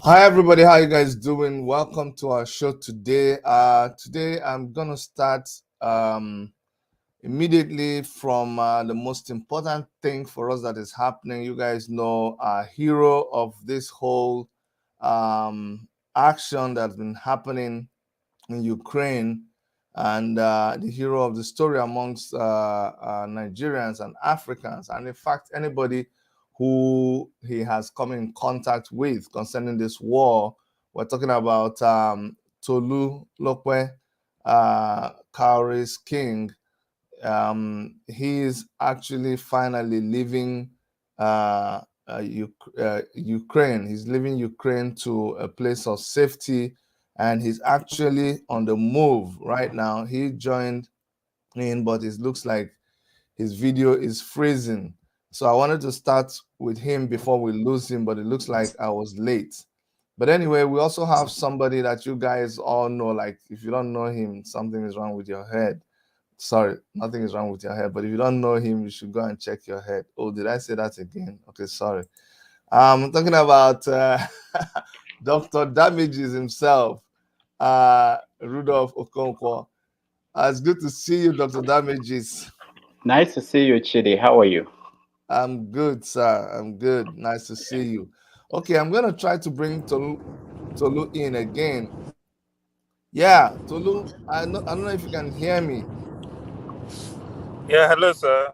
Hi everybody, how you guys doing? Welcome to our show today. Today I'm gonna start immediately from the most important thing for us that is happening. You guys know our hero of this whole action that's been happening in Ukraine, and the hero of the story amongst Nigerians and Africans, and in fact anybody who he has come in contact with concerning this war. We're talking about Tolu Lokwe, Cowries King. He is actually finally leaving Ukraine. He's leaving Ukraine to a place of safety, and he's actually on the move right now. He joined in, but it looks like his video is freezing. So I wanted to start with him before we lose him, but it looks like I was late. But anyway, we also have somebody that you guys all know. Like, if you don't know him, something is wrong with your head. Sorry, nothing is wrong with your head. But if you don't know him, you should go and check your head. Oh, did I say that again? Okay, sorry. I'm talking about Dr. Damages himself, Rudolph Okonkwo. It's good to see you, Dr. Damages. Nice to see you, Chidi. How are you? I'm good, sir. I'm good. Nice to see you. Okay, I'm gonna try to bring Tolu in again. Yeah, Tolu, I don't know if you can hear me. Yeah, hello, sir.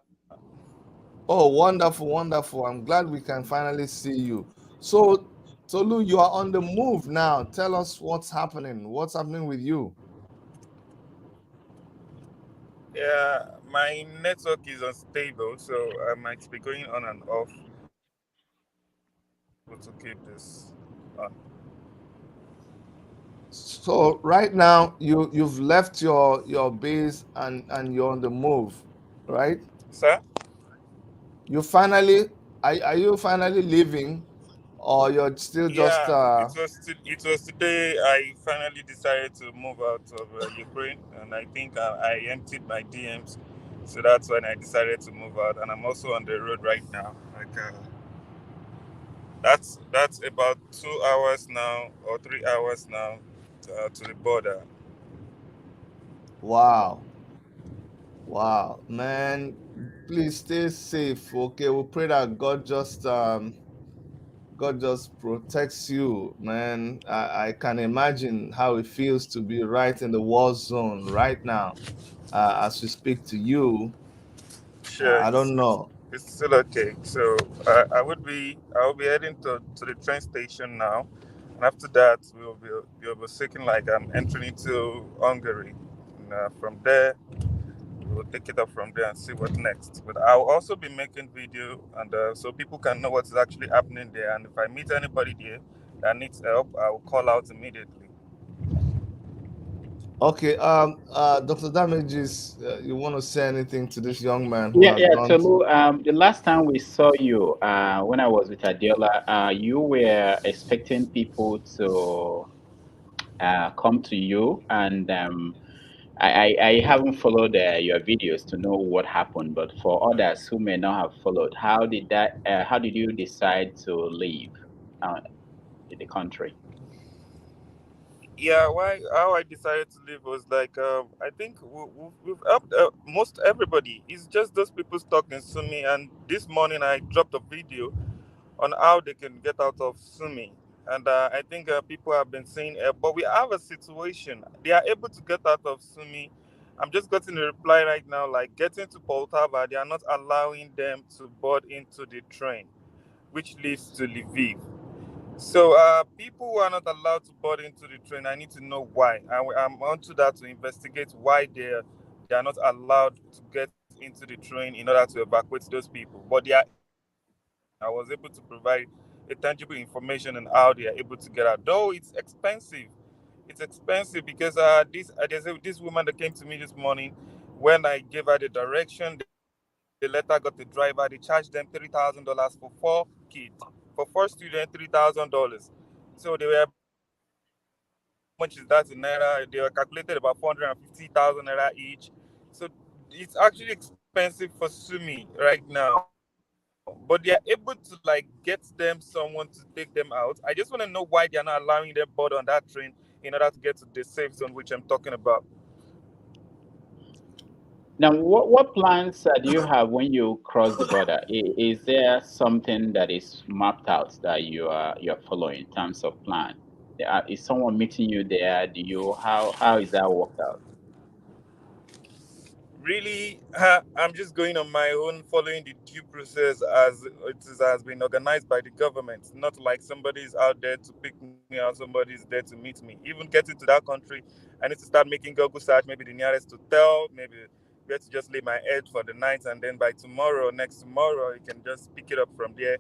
Oh, wonderful, wonderful. I'm glad we can finally see you. So, Tolu, you are on the move now. Tell us what's happening. What's happening with you? Yeah, my network is unstable, so I might be going on and off to keep this on. So right now you've left your base and you're on the move, right? Sir? You finally are you finally leaving, or you're still just Yeah, it was today I finally decided to move out of Ukraine, and I think I emptied my DMs, so that's when I decided to move out, and I'm also on the road right now. That's about 2 hours now or 3 hours now to the border. wow. Wow, man, please stay safe. Okay, we pray that God just protects you, man. I can imagine how it feels to be right in the war zone right now, as we speak to you. Sure, I don't know. it's still okay. So I will be heading to the train station now, and after that we'll be seeking like I'm entering into Hungary, and from there we'll take it up from there and see what next. But I'll also be making video, and so people can know what is actually happening there. And if I meet anybody there that needs help, I will call out immediately. Okay, Dr. Damages, you want to say anything to this young man who Yeah, has yeah, gone to? Tolu. The last time we saw you, when I was with Adiola, you were expecting people to come to you, and I haven't followed your videos to know what happened. But for others who may not have followed, how did that? How did you decide to leave uh, the country? Yeah, why how I decided to leave was like I think we've helped most everybody. It's just those people stuck in Sumi, and this morning I dropped a video on how they can get out of Sumi, and I think people have been saying, but we have a situation. They are able to get out of Sumi. I'm just getting a reply right now, like getting to Poltava, they are not allowing them to board into the train, which leads to Lviv. So, people who are not allowed to board into the train, I need to know why. I'm onto that to investigate why they are not allowed to get into the train in order to evacuate those people. But they are able to get out. I was able to provide a tangible information on how they are able to get out. Though it's expensive. It's expensive because this woman that came to me this morning. When I gave her the direction, the letter got the driver. They charged them $3,000 for 4 kids. For 4 students, $3,000. So they were about how much is that in naira? They were calculated about 450,000 naira each. So it's actually expensive for Sumi right now. but they are able to like get them someone to take them out. I just want to know why they are not allowing them board on that train in order to get to the safe zone, which I'm talking about. Now, what plans do you have when you cross the border? Is there something that is mapped out that you're following in terms of plan? Is someone meeting you there? Do you how is that worked out? Really, I'm just going on my own, following the due process as has been organized by the government. Not like somebody's out there to pick me out, somebody's there to meet me. Even getting to that country, I need to start making Google search, maybe the nearest hotel, maybe where to just lay my head for the night, and then by tomorrow, next tomorrow, you can just pick it up from there.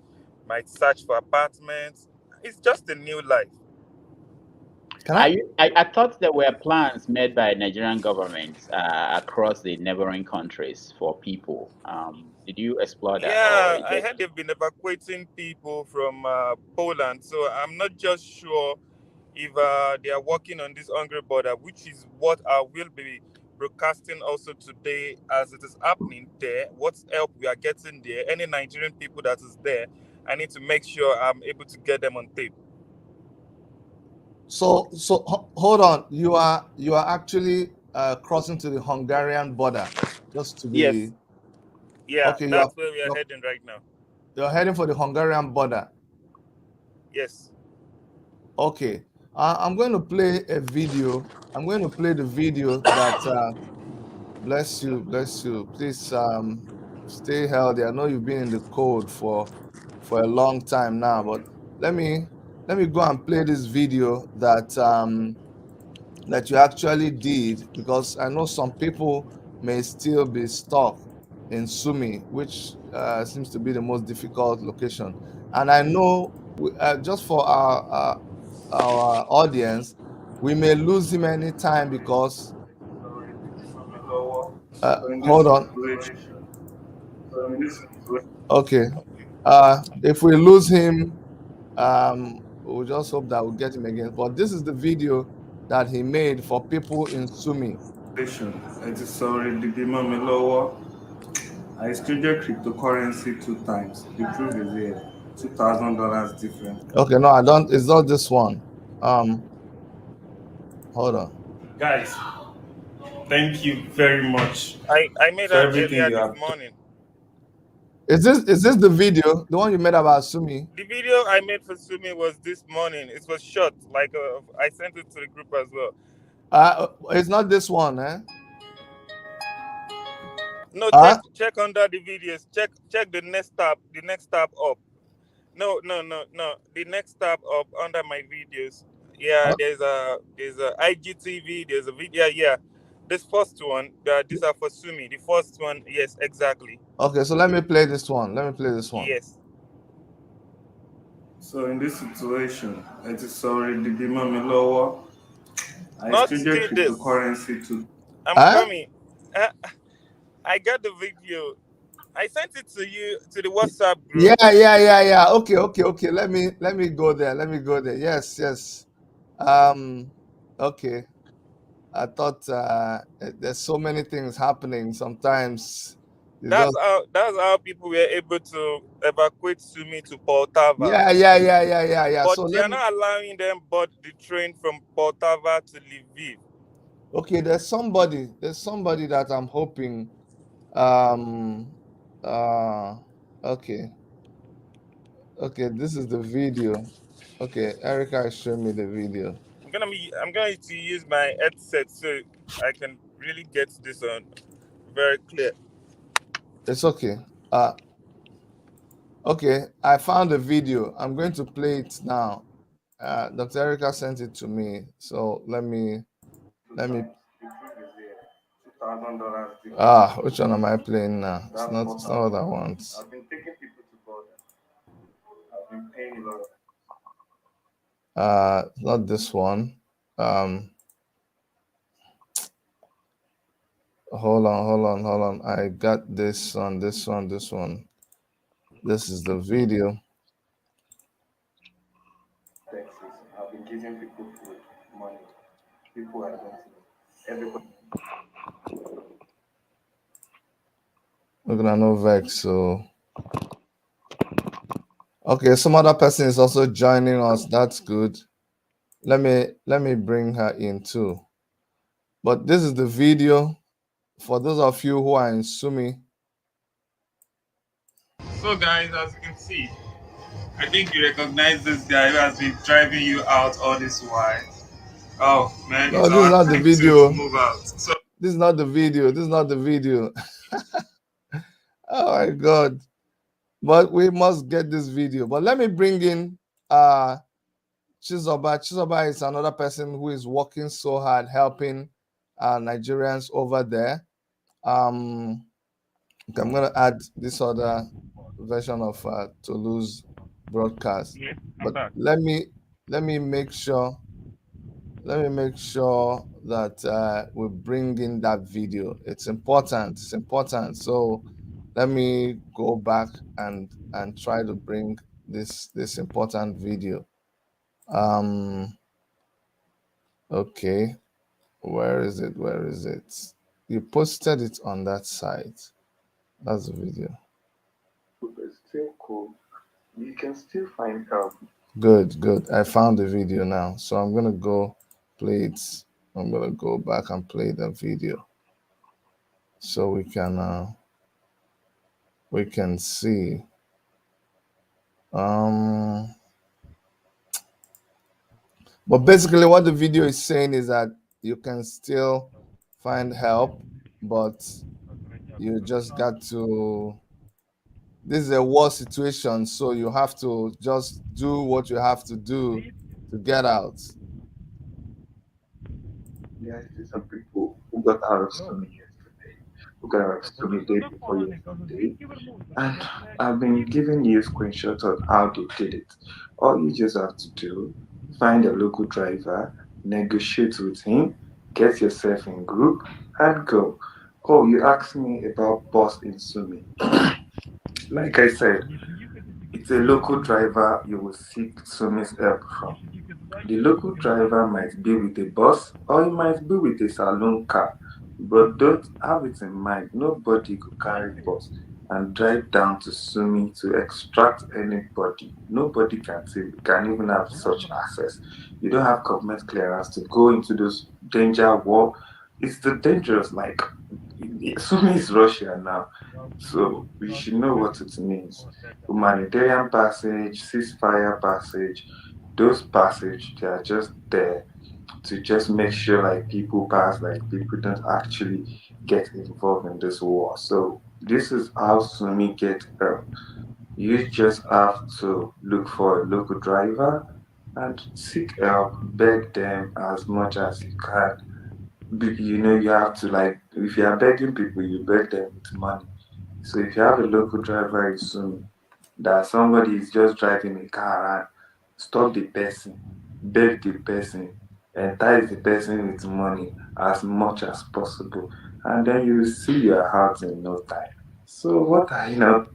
Might search for apartments. It's just a new life. Can I? I thought there were plans made by Nigerian government across the neighboring countries for people. Did you explore that, or Yeah, it I heard just they've been evacuating people from Poland, so I'm not just sure if they are working on this hungry border, which is what I will be broadcasting also today as it is happening there. What help we are getting there, any Nigerian people that is there, I need to make sure I'm able to get them on tape. Hold on. You are actually crossing to the Hungarian border, just to Yes, be yeah, okay. that's where we are You're, heading right now. you're heading for the Hungarian border. Yes. Okay. I'm going to play a video. I'm going to play the video that bless you, bless you. Please stay healthy. I know you've been in the cold for a long time now, but let me let me go and play this video that you actually did, because I know some people may still be stuck in Sumi, which seems to be the most difficult location. And I know just for our audience, we may lose him anytime because hold on. Okay. If we lose him, we'll just hope that we'll get him again. But this is the video that he made for people in Sumi. It is sorry, the demand me lower. I exchanged cryptocurrency 2 times. The proof is here. $2,000 difference. Okay, no, I don't. It's not this one. Hold on. Guys, thank you very much I made for that everything earlier you this have done. morning. Is this the video, the one you made about Sumi? The video I made for Sumi was this morning. It was short, like I sent it to the group as well. It's not this one, eh? No, Uh, check under the videos. Check the next tab up. No. The next tab up under my videos. Yeah, uh, there's a IGTV. There's a video. Yeah, this first one. These are for Sumi. The first one. Yes, exactly. okay, so let me play this one. Let me play this one. Yes. So in this situation, it is sorry, the demand me lower. I Not exchanged still this. cryptocurrency to. I'm Huh? coming. Uh, I got the video. I sent it to you to the WhatsApp group. Yeah. Okay. Let me go there. Let me go there. Yes. Um. Okay. I thought there's so many things happening. Sometimes you just That's how people were able to evacuate Sumi to Poltava. yeah. So But they let are me. not allowing them board the train from Poltava to Lviv. Okay, there's somebody that I'm hoping. Um. Uh. Okay. Okay. This is the video. Okay, Erica is showing me the video. I'm going to use my headset so I can really get this on very clear. It's okay. Uh. Okay, I found the video. I'm going to play it now. Dr. Erica sent it to me, so let me. Which one am I playing now? It's not what I want. Not this one. Um, hold on. I got this one. This is the video. Look at no vex. So Okay, some other person is also joining us. That's good. Let me bring her in too. But this is the video for those of you who are in Sumi. So, guys, as you can see, I think you recognize this guy who has been driving you out all this while. Oh man, No, it's this is our not the time to video. move out. So This is not the video. This is not the video. Oh my god. But we must get this video. But let me bring in Chizoba. Chizoba is another person who is working so hard helping Nigerians over there. Okay, I'm gonna add this other version of Toulouse broadcast. yes, I'm But back. let me make sure that we bring in that video. It's important. It's important. So let me go back and try to bring this important video. Okay, where is it? Where is it? You posted it on that site. That's the video. It's still cool. You can still find help. Good, good. I found the video now. So I'm gonna go play it. I'm gonna go back and play the video so we can see. Um, but basically, what the video is saying is that you can still find help, but you just got to. This is a war situation, so you have to just do what you have to do to get out. Yeah, I see some people who got out of Stony yesterday, who got out of Stony day before yesterday, and I've been giving you screenshots of how they did it. All you just have to do, find a local driver, negotiate with him, get yourself in group, and go. Oh, you asked me about bus in Sumi. Like I said, it's a local driver you will seek Sumi's help from. The local driver might be with a bus or he might be with a saloon car, but don't have it in mind nobody could carry bus and drive down to Sumi to extract anybody. Nobody can even have such access. You don't have government clearance to go into those danger war. It's the dangerous, like Sumi is Russia now. So we should know what it means. Humanitarian passage, ceasefire passage, those passage, they are just there to just make sure like people pass, like people don't actually get involved in this war. So this is how Sumi get help. You just have to look for a local driver and seek help, beg them as much as you can. You have to, like, if you are begging people, you beg them with money. So if you have a local driver in Sumi, that somebody is just driving a car around, stop the person, beg the person, entice the person with money as much as possible, and then you will see your house in no time. So what are you not?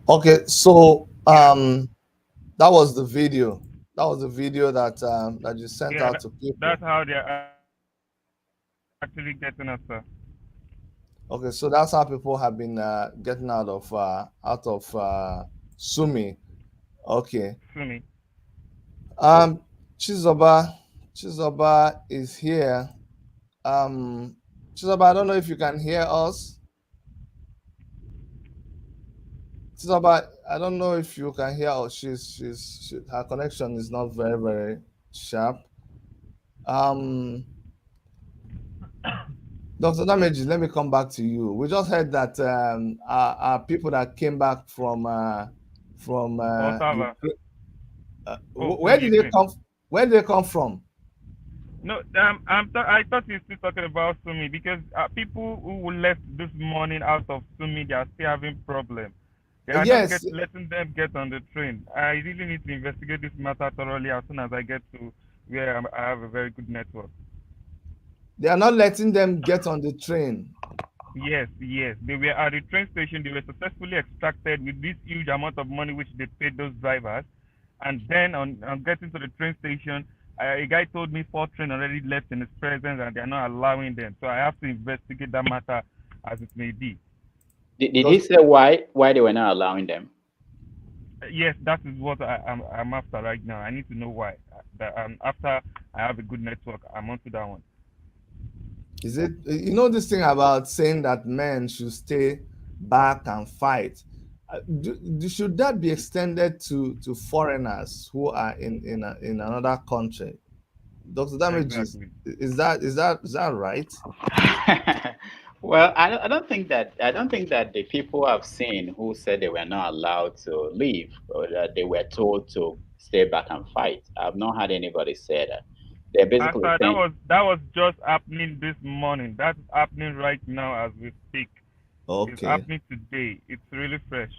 Okay, so that was the video. That was the video that you sent Yeah, out to people. that's how they're actually getting us, sir. Okay, so that's how people have been getting out of Sumi. Okay. Sumi. Um, Chizoba is here. Um, Chizoba, I don't know if you can hear us. Chizoba, I don't know if you can hear us. Her connection is not very sharp. Um, Dr. Dameji, let me come back to you. We just heard that our people that came back from Ottawa. Ukraine. From Where did they Ukraine. come? Where did they come from? No, I thought you were still talking about Sumi because people who left this morning out of Sumi, they are still having problems. They are not Yes, letting them get on the train. I really need to investigate this matter thoroughly as soon as I get to where I have a very good network. they are not letting them get on the train. Yes, yes. They were at the train station. They were successfully extracted with this huge amount of money which they paid those drivers. And then on getting to the train station, a guy told me 4 trains already left in his presence and they are not allowing them. So I have to investigate that matter as it may be. Did he say why they were not allowing them? Yes, that is what I'm after right now. I need to know why. That after I have a good network, I'm onto that one. Is it, you know, this thing about saying that men should stay back and fight? Should that be extended to foreigners who are in another country? Dr. Damages, Exactly. is that right? Well, I don't think that the people I've seen who said they were not allowed to leave or that they were told to stay back and fight. I've not had anybody say that. They're basically After saying, that was just happening this morning. That's happening right now as we speak. It's Okay. happening today. It's really fresh.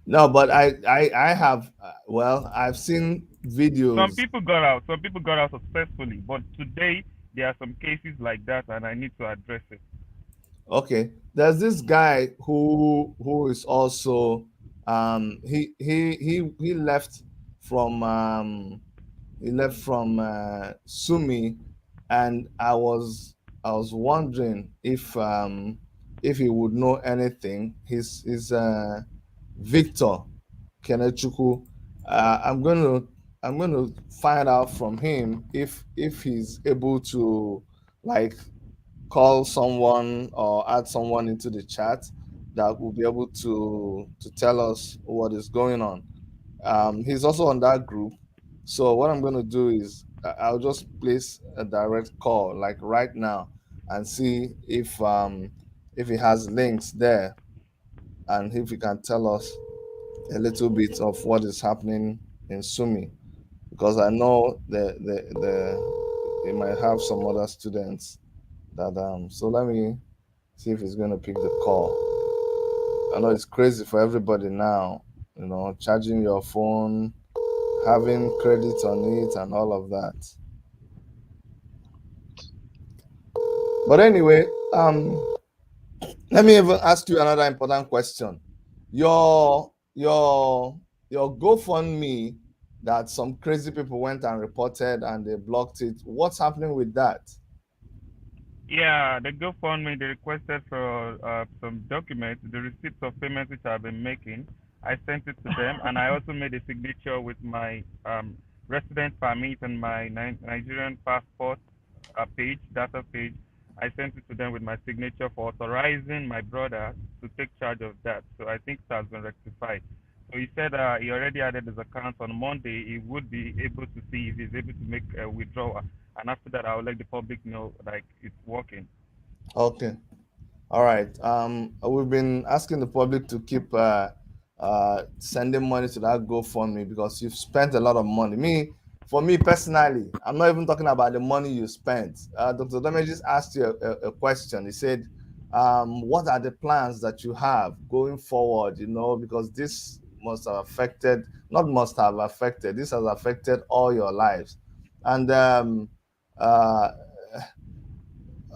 No, but I have well, I've seen Some videos. people got out. Some people got out successfully, but today there are some cases like that, and I need to address it. Okay, there's this guy who is also he left from Sumi, and I was wondering if he would know anything. His Victor Kenechukwu. I'm going to find out from him if he's able to, like, call someone or add someone into the chat that will be able to tell us what is going on. He's also on that group. So what I'm going to do is I'll just place a direct call like right now and see if he has links there, and if he can tell us a little bit of what is happening in Sumi, because I know they might have some other students that so let me see if he's going to pick the call. I know it's crazy for everybody now, charging your phone, having credit on it, and all of that. But anyway, let me even ask you another important question. Your GoFundMe that some crazy people went and reported and they blocked it. What's happening with that? Yeah, the GoFundMe, they requested for some documents, the receipts of payments which I've been making. I sent it to them, and I also made a signature with my resident permit and my Nigerian passport page, data page. I sent it to them with my signature for authorizing my brother to take charge of that. So I think it has been rectified. So he said he already added his account on Monday. He would be able to see if he's able to make a withdrawal, and after that, I will let the public know like it's working. Okay. All right. We've been asking the public to keep sending money to that GoFundMe because you've spent a lot of money. For me personally, I'm not even talking about the money you spent. Dr. Dome just asked you a question. He said, "What are the plans that you have going forward? Because this must have affected, not must have affected, this has affected all your lives." And uh,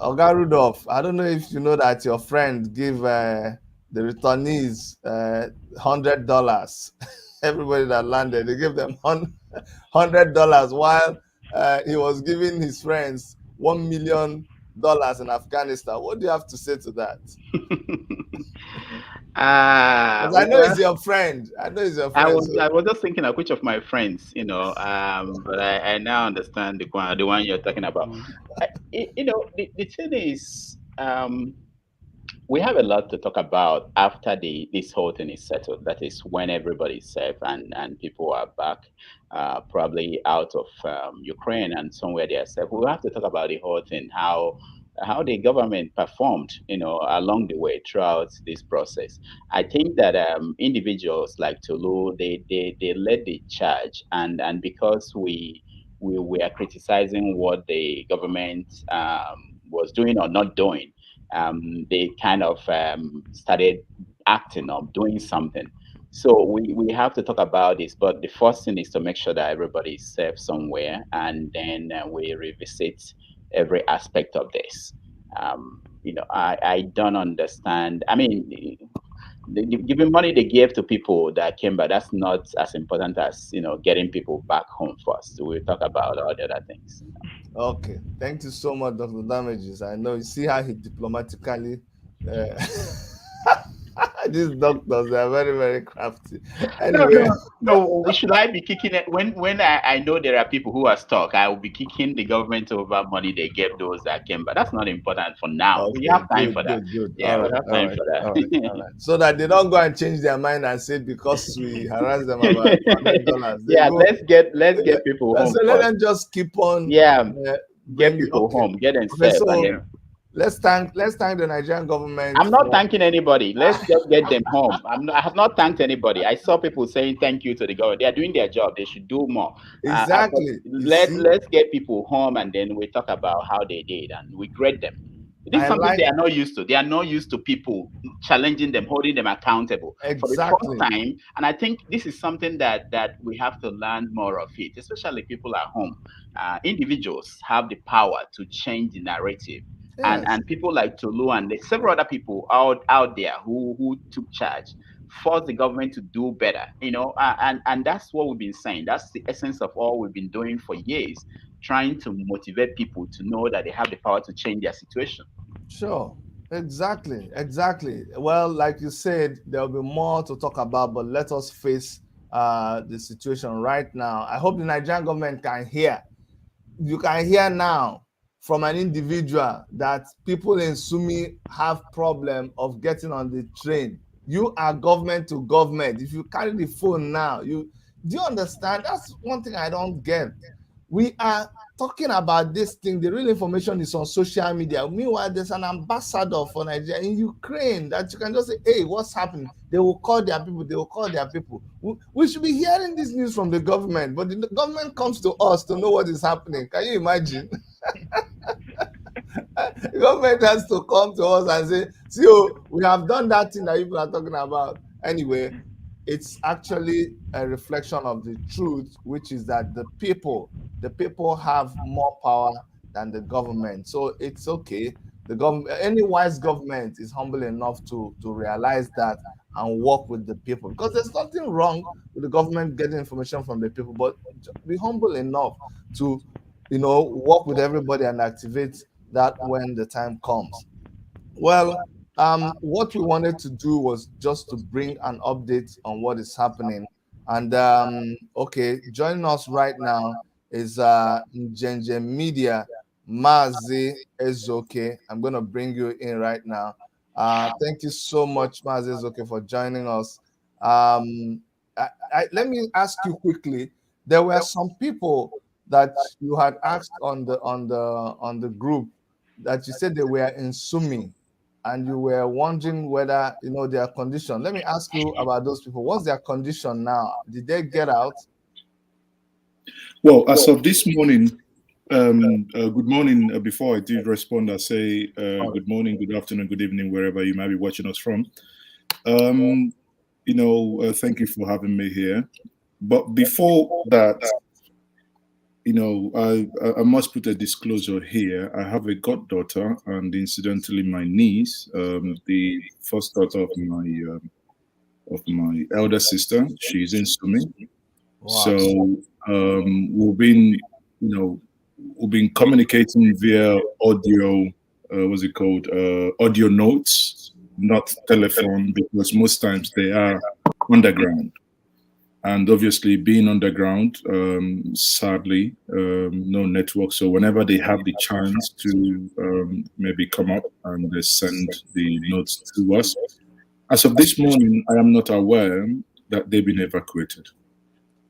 Oga Rudolph, I don't know if you know that your friend gave the returnees $100. Everybody that landed, they gave them $100 while he was giving his friends $1 million in Afghanistan. What do you have to say to that? Because I know well, he's your friend. I know he's your I friend. was So I was just thinking of which of my friends, but I now understand the one you're talking about. The thing is, we have a lot to talk about after this whole thing is settled. That is when everybody's safe and people are back, probably out of Ukraine and somewhere they are safe. We have to talk about the whole thing, how the government performed, along the way throughout this process. I think that individuals like Tulu, they led the charge, and because we are criticizing what the government was doing or not doing, they kind of started acting up, doing something. So we have to talk about this, but the first thing is to make sure that everybody is safe somewhere, and then we revisit every aspect of this. I don't understand. I mean, giving money they gave to people that came back, that's not as important as getting people back home first. We'll talk about all the other things. okay, thank you so much, Dr. Damages. I know you see how he diplomatically uh, These doctors, they are very, very crafty. No, Anyway, no, no. Should I be kicking it when I know there are people who are stuck? I will be kicking the government over money they gave those that came, but that's not important for now. We okay, have time for good, that. good, good. Yeah, All we right, have all time right, for all right, all that. right. So that they don't go and change their mind and say because we harass them about $100, they Yeah, go. let's get people home So let first. them just keep on Yeah, get bringing. people Okay, home, get them okay. safe, and So then Yeah. let's thank the Nigerian government I'm not for. thanking anybody. Let's just get them home. I have not thanked anybody. I saw people saying thank you to the government. They are doing their job. They should do more. But Exactly. You see, let's get people home, and then we talk about how they did, and we grade them. This is I something like they are not used to. They are not used to people challenging them, holding them accountable for the first exactly. time. And I think this is something that we have to learn more of it, especially people at home. Individuals have the power to change the narrative, Yes, and people like Tolu and there's several other people out there who took charge, forced the government to do better, and that's what we've been saying. That's the essence of all we've been doing for years, trying to motivate people to know that they have the power to change their situation. sure. Exactly, exactly. Well, like you said, there'll be more to talk about, but let us face the situation right now. I hope the Nigerian government can hear. You can hear now from an individual that people in Sumi have problem of getting on the train. You are government to government. If you carry the phone now, you do you understand? That's one thing I don't get. We are talking about this thing. The real information is on social media. Meanwhile, there's an ambassador for Nigeria in Ukraine that you can just say, hey, what's happening? They will call their people. They will call their people. We should be hearing this news from the government, but the government comes to us to know what is happening. Can you imagine? The government has to come to us and say, see, oh, we have done that thing that people are talking about. Anyway, it's actually a reflection of the truth, which is that the people have more power than the government. So it's okay. The government, any wise government is humble enough to realize that and work with the people, because there's nothing wrong with the government getting information from the people, but be humble enough to work with everybody and activate that when the time comes. Well, what we wanted to do was just to bring an update on what is happening. And okay, joining us right now is Njenje Media, Mazi Ezoke. I'm going to bring you in right now. Thank you so much, Mazi Ezoke, for joining us. Um, let me ask you quickly. There were some people that you had asked on the group that you said they were in Sumi and you were wondering whether their condition. Let me ask you about those people. What's their condition now? Did they get out? Well, as of this morning, good morning. Before I do respond, I say good morning, good afternoon, good evening, wherever you might be watching us from. Thank you for having me here. But before that, I must put a disclosure here. I have a goddaughter, and incidentally, my niece, the first daughter of my elder sister. She's in Sumi. Wow. So we've been communicating via audio. What's it called? Audio notes, not telephone, because most times they are underground. And obviously, being underground, sadly, no network. So whenever they have the chance to maybe come up and they send the notes to us. As of this morning, I am not aware that they've been evacuated.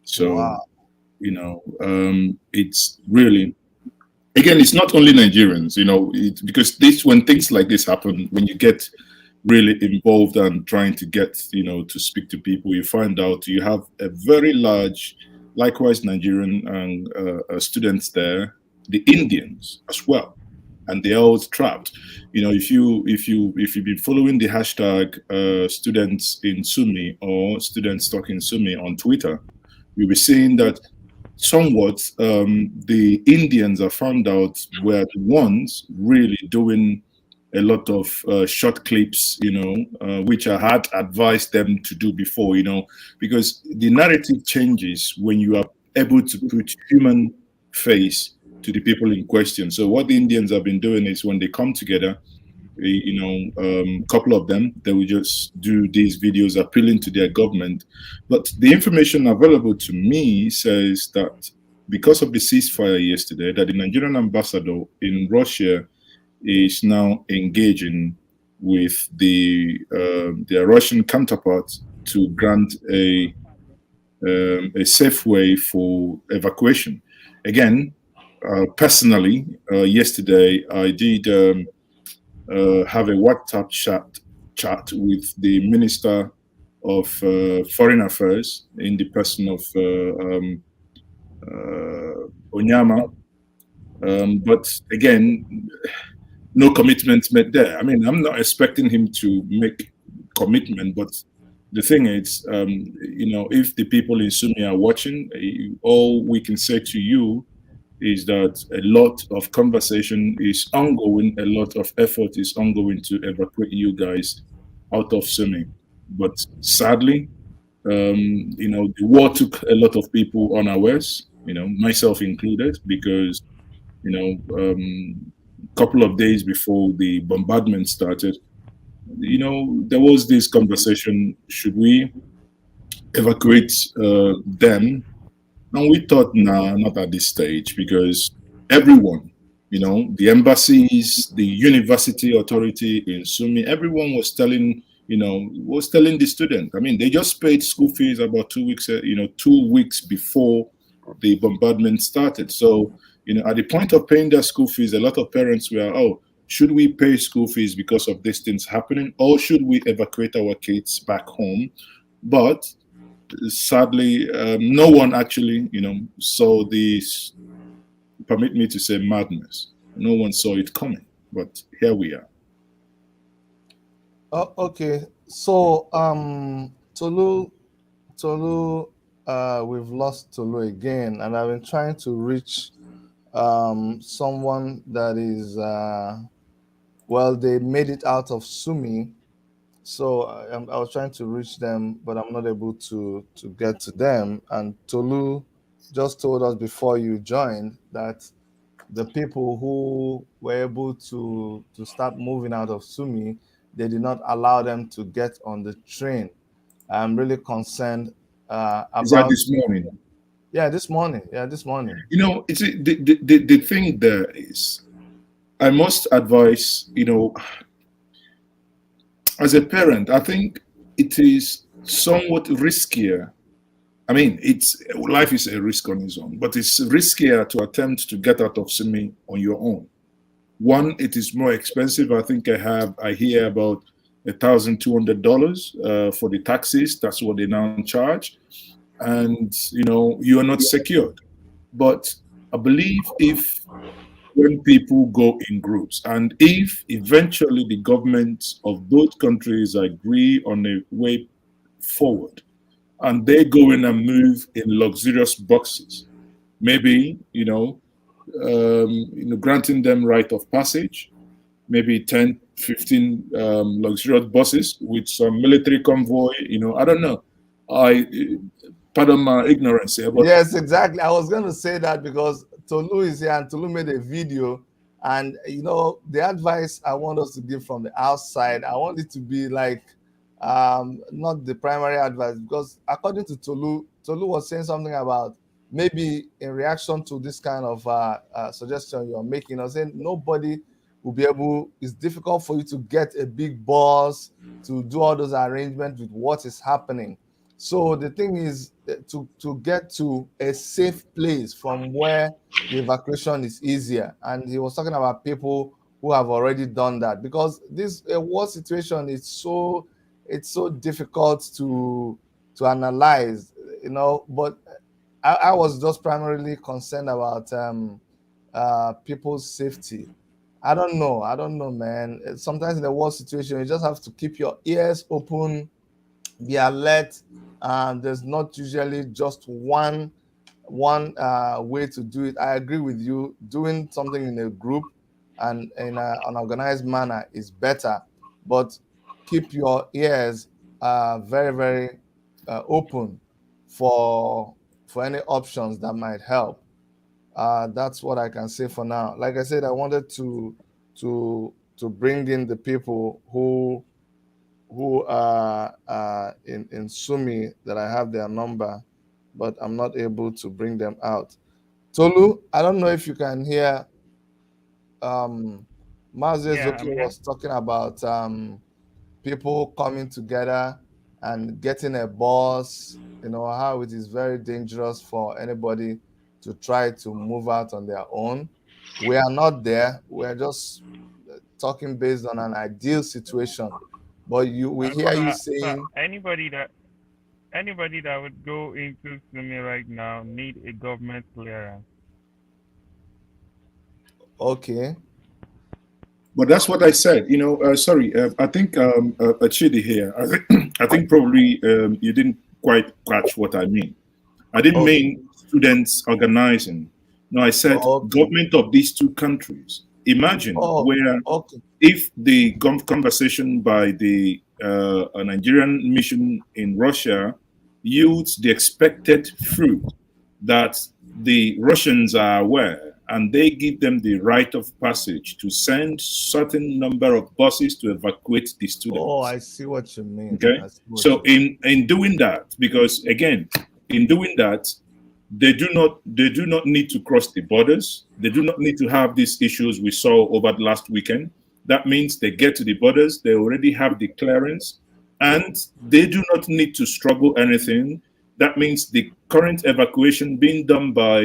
So, Wow. It's really, again, it's not only Nigerians, because when things like this happen, when you get really involved and trying to get, to speak to people, you find out you have a very large, likewise Nigerian and students there, the Indians as well, and they're all trapped. If you've been following the hashtag students in Sumi or students talking Sumi on Twitter, you'll be seeing that somewhat the Indians are found out were the ones really doing a lot of short clips, which I had advised them to do before, because the narrative changes when you are able to put human face to the people in question. So what the Indians have been doing is when they come together, couple of them, they will just do these videos appealing to their government. But the information available to me says that because of the ceasefire yesterday, that the Nigerian ambassador in Russia is now engaging with their Russian counterparts to grant a safe way for evacuation. Again, personally, yesterday I did have a WhatsApp chat with the Minister of Foreign Affairs in the person of Onyama. But again, no commitment made there. I mean, I'm not expecting him to make commitment, but the thing is, if the people in Sumi are watching, all we can say to you is that a lot of conversation is ongoing, a lot of effort is ongoing to evacuate you guys out of Sumi. But sadly, the war took a lot of people unawares, myself included, because couple of days before the bombardment started, there was this conversation: should we evacuate them? And we thought, nah, not at this stage, because everyone, the embassies, the university authority in Sumi, everyone was telling the student. I mean, they just paid school fees about 2 weeks, 2 weeks before the bombardment started. So, at the point of paying their school fees, a lot of parents were, oh, should we pay school fees because of these things happening, or should we evacuate our kids back home? But sadly, no one actually, saw this, permit me to say, madness. No one saw it coming, but here we are. Oh, okay. So, Tolu, we've lost Tolu again, and I've been trying to reach someone that is, well, they made it out of Sumi. So I was trying to reach them, but I'm not able to get to them. And Tolu just told us before you joined that the people who were able to start moving out of Sumi, they did not allow them to get on the train. I'm really concerned Is that about. this morning? Yeah, this morning. Yeah, this morning. It's the thing there is, I must advise, as a parent, I think it is somewhat riskier. I mean, life is a risk on its own, but it's riskier to attempt to get out of Simi on your own. One, it is more expensive. I think I hear about $1,200 for the taxis. That's what they now charge, and you are not secured. But I believe if when people go in groups, and if eventually the governments of both countries agree on a way forward, and they go in and move in luxurious boxes, maybe granting them right of passage, maybe 10, 15 luxurious buses with some military convoy. I don't know. I pardon my ignorance here, but Yes, exactly. I was going to say that because Tolu is here and Tolu made a video. And, the advice I want us to give from the outside, I want it to be like not the primary advice, because according to Tolu, Tolu was saying something about maybe in reaction to this kind of suggestion you're making, or saying nobody will be able, it's difficult for you to get a big bus to do all those arrangements with what is happening. So the thing is to get to a safe place from where the evacuation is easier. And he was talking about people who have already done that, because this war situation is so difficult to analyze, But I was just primarily concerned about people's safety. I don't know, man. Sometimes in a war situation, you just have to keep your ears open, be alert. There's not usually just one way to do it. I agree with you. Doing something in a group and in an organized manner is better, but keep your ears very, very open for any options that might help. That's what I can say for now. Like I said, I wanted to bring in the people who are in Sumi that I have their number, but I'm not able to bring them out. Tolu, I don't know if you can hear. Mazi Yeah, Zoki I'm here. was talking about people coming together and getting a bus, how it is very dangerous for anybody to try to move out on their own. We are not there. We are just talking based on an ideal situation. But we hear you So saying, anybody that would go into Sumi right now need a government clearance. okay, But that's what I said. Sorry, I think Achidi here. I think probably you didn't quite catch what I mean. I didn't okay, mean students organizing. No, I said okay, government of these two countries. Imagine oh, where okay, if the conversation by the Nigerian mission in Russia yields the expected fruit that the Russians are aware, and they give them the right of passage to send certain number of buses to evacuate the oh, students. I see what you mean. Okay, I see what so you mean. in doing that, because again, in doing that, they do not need to cross the borders. They do not need to have these issues we saw over the last weekend. That means they get to the borders, they already have the clearance, and they do not need to struggle anything. That means the current evacuation being done by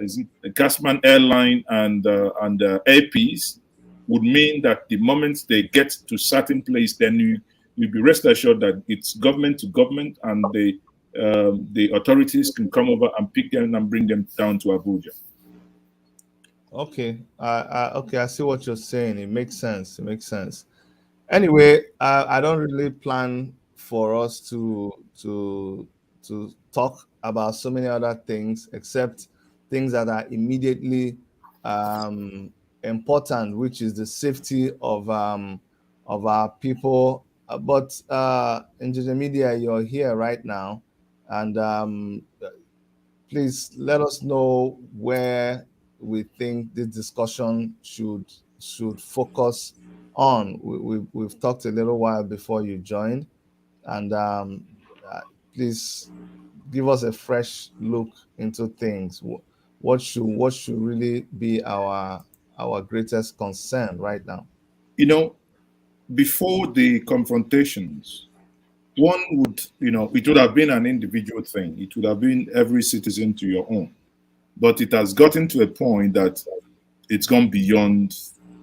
is it Gasman Airline and APs would mean that the moment they get to certain place, then you be rest assured that it's government to government, and the authorities can come over and pick them and bring them down to Abuja. Okay, okay, I see what you're saying. It makes sense. It makes sense. Anyway, I don't really plan for us to talk about so many other things except things that are immediately um, important, which is the safety of our people. But in the media, you're here right now, and please let us know where we think this discussion should focus on. We've talked a little while before you joined, and uh, please give us a fresh look into things. What should really be our greatest concern right now? You know, before the confrontations, one would, it would have been an individual thing. It would have been every citizen to your own. But it has gotten to a point that it's gone beyond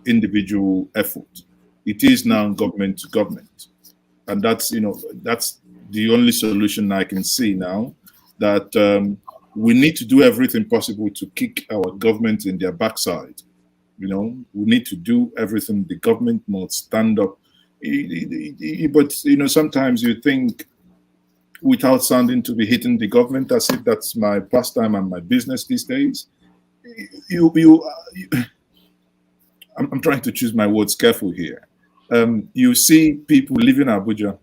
individual effort. It is now government to government. And that's the only solution I can see now, that we need to do everything possible to kick our government in their backside. We need to do everything. The government must stand up. But sometimes you think, without sounding to be hitting the government, as if that's my pastime and my business these days. I'm trying to choose my words careful here. You see people leaving Abuja,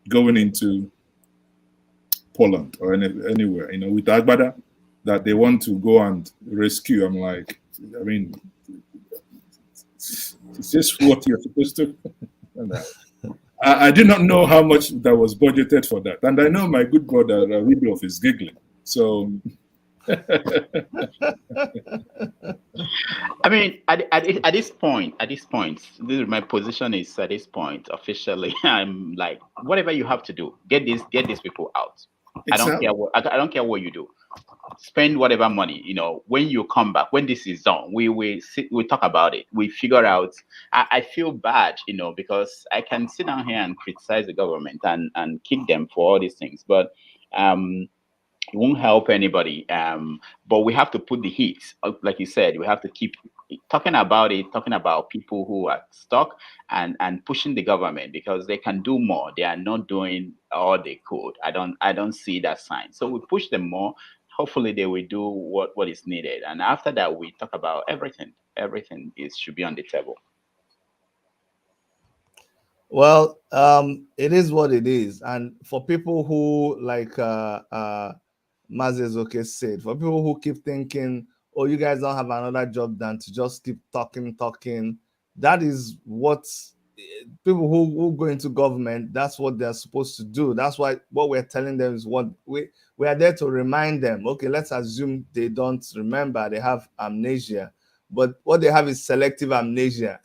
going into Poland or anywhere, with Agbada, that they want to go and rescue. I'm like, I mean, is this what you're supposed to? I do not know how much that was budgeted for that. And I know my good brother, Rudolph, is giggling. So. I mean, at this point, my position is at this point officially. I'm like, whatever you have to do, get these people out. I don't Exactly. care what I don't care what you do. Spend whatever money. When you come back, when this is done, we talk about it. We figure out. I feel bad, because I can sit down here and criticize the government and kick them for all these things, but um it won't help anybody. But we have to put the heat, like you said, we have to keep talking about it, talking about people who are stuck, and pushing the government because they can do more. They are not doing all they could. I don't see that sign. So we push them more. Hopefully they will do what is needed. And after that, we talk about everything. Everything is should be on the table. Well, it is what it is, and for people who like Mazezoke said, for people who keep thinking, "Oh, you guys don't have another job than to just keep talking, talking," That is what people who go into government, that's what they're supposed to do. That's why what we're telling them is what we are there to remind them. Okay, let's assume they don't remember, they have amnesia, but what they have is selective amnesia.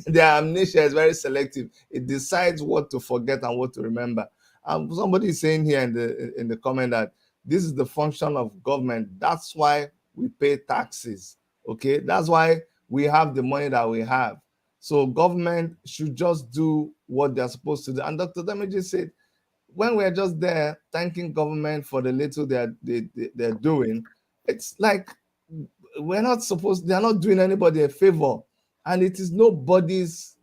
Their amnesia is very selective. It decides what to forget and what to remember. Somebody is saying here in the comment that this is the function of government. That's why we pay taxes. Okay, that's why we have the money that we have. So government should just do what they're supposed to do. And Dr. Damaji said, when we're just there thanking government for the little they're doing, it's like they're not doing anybody a favor. And it is nobody's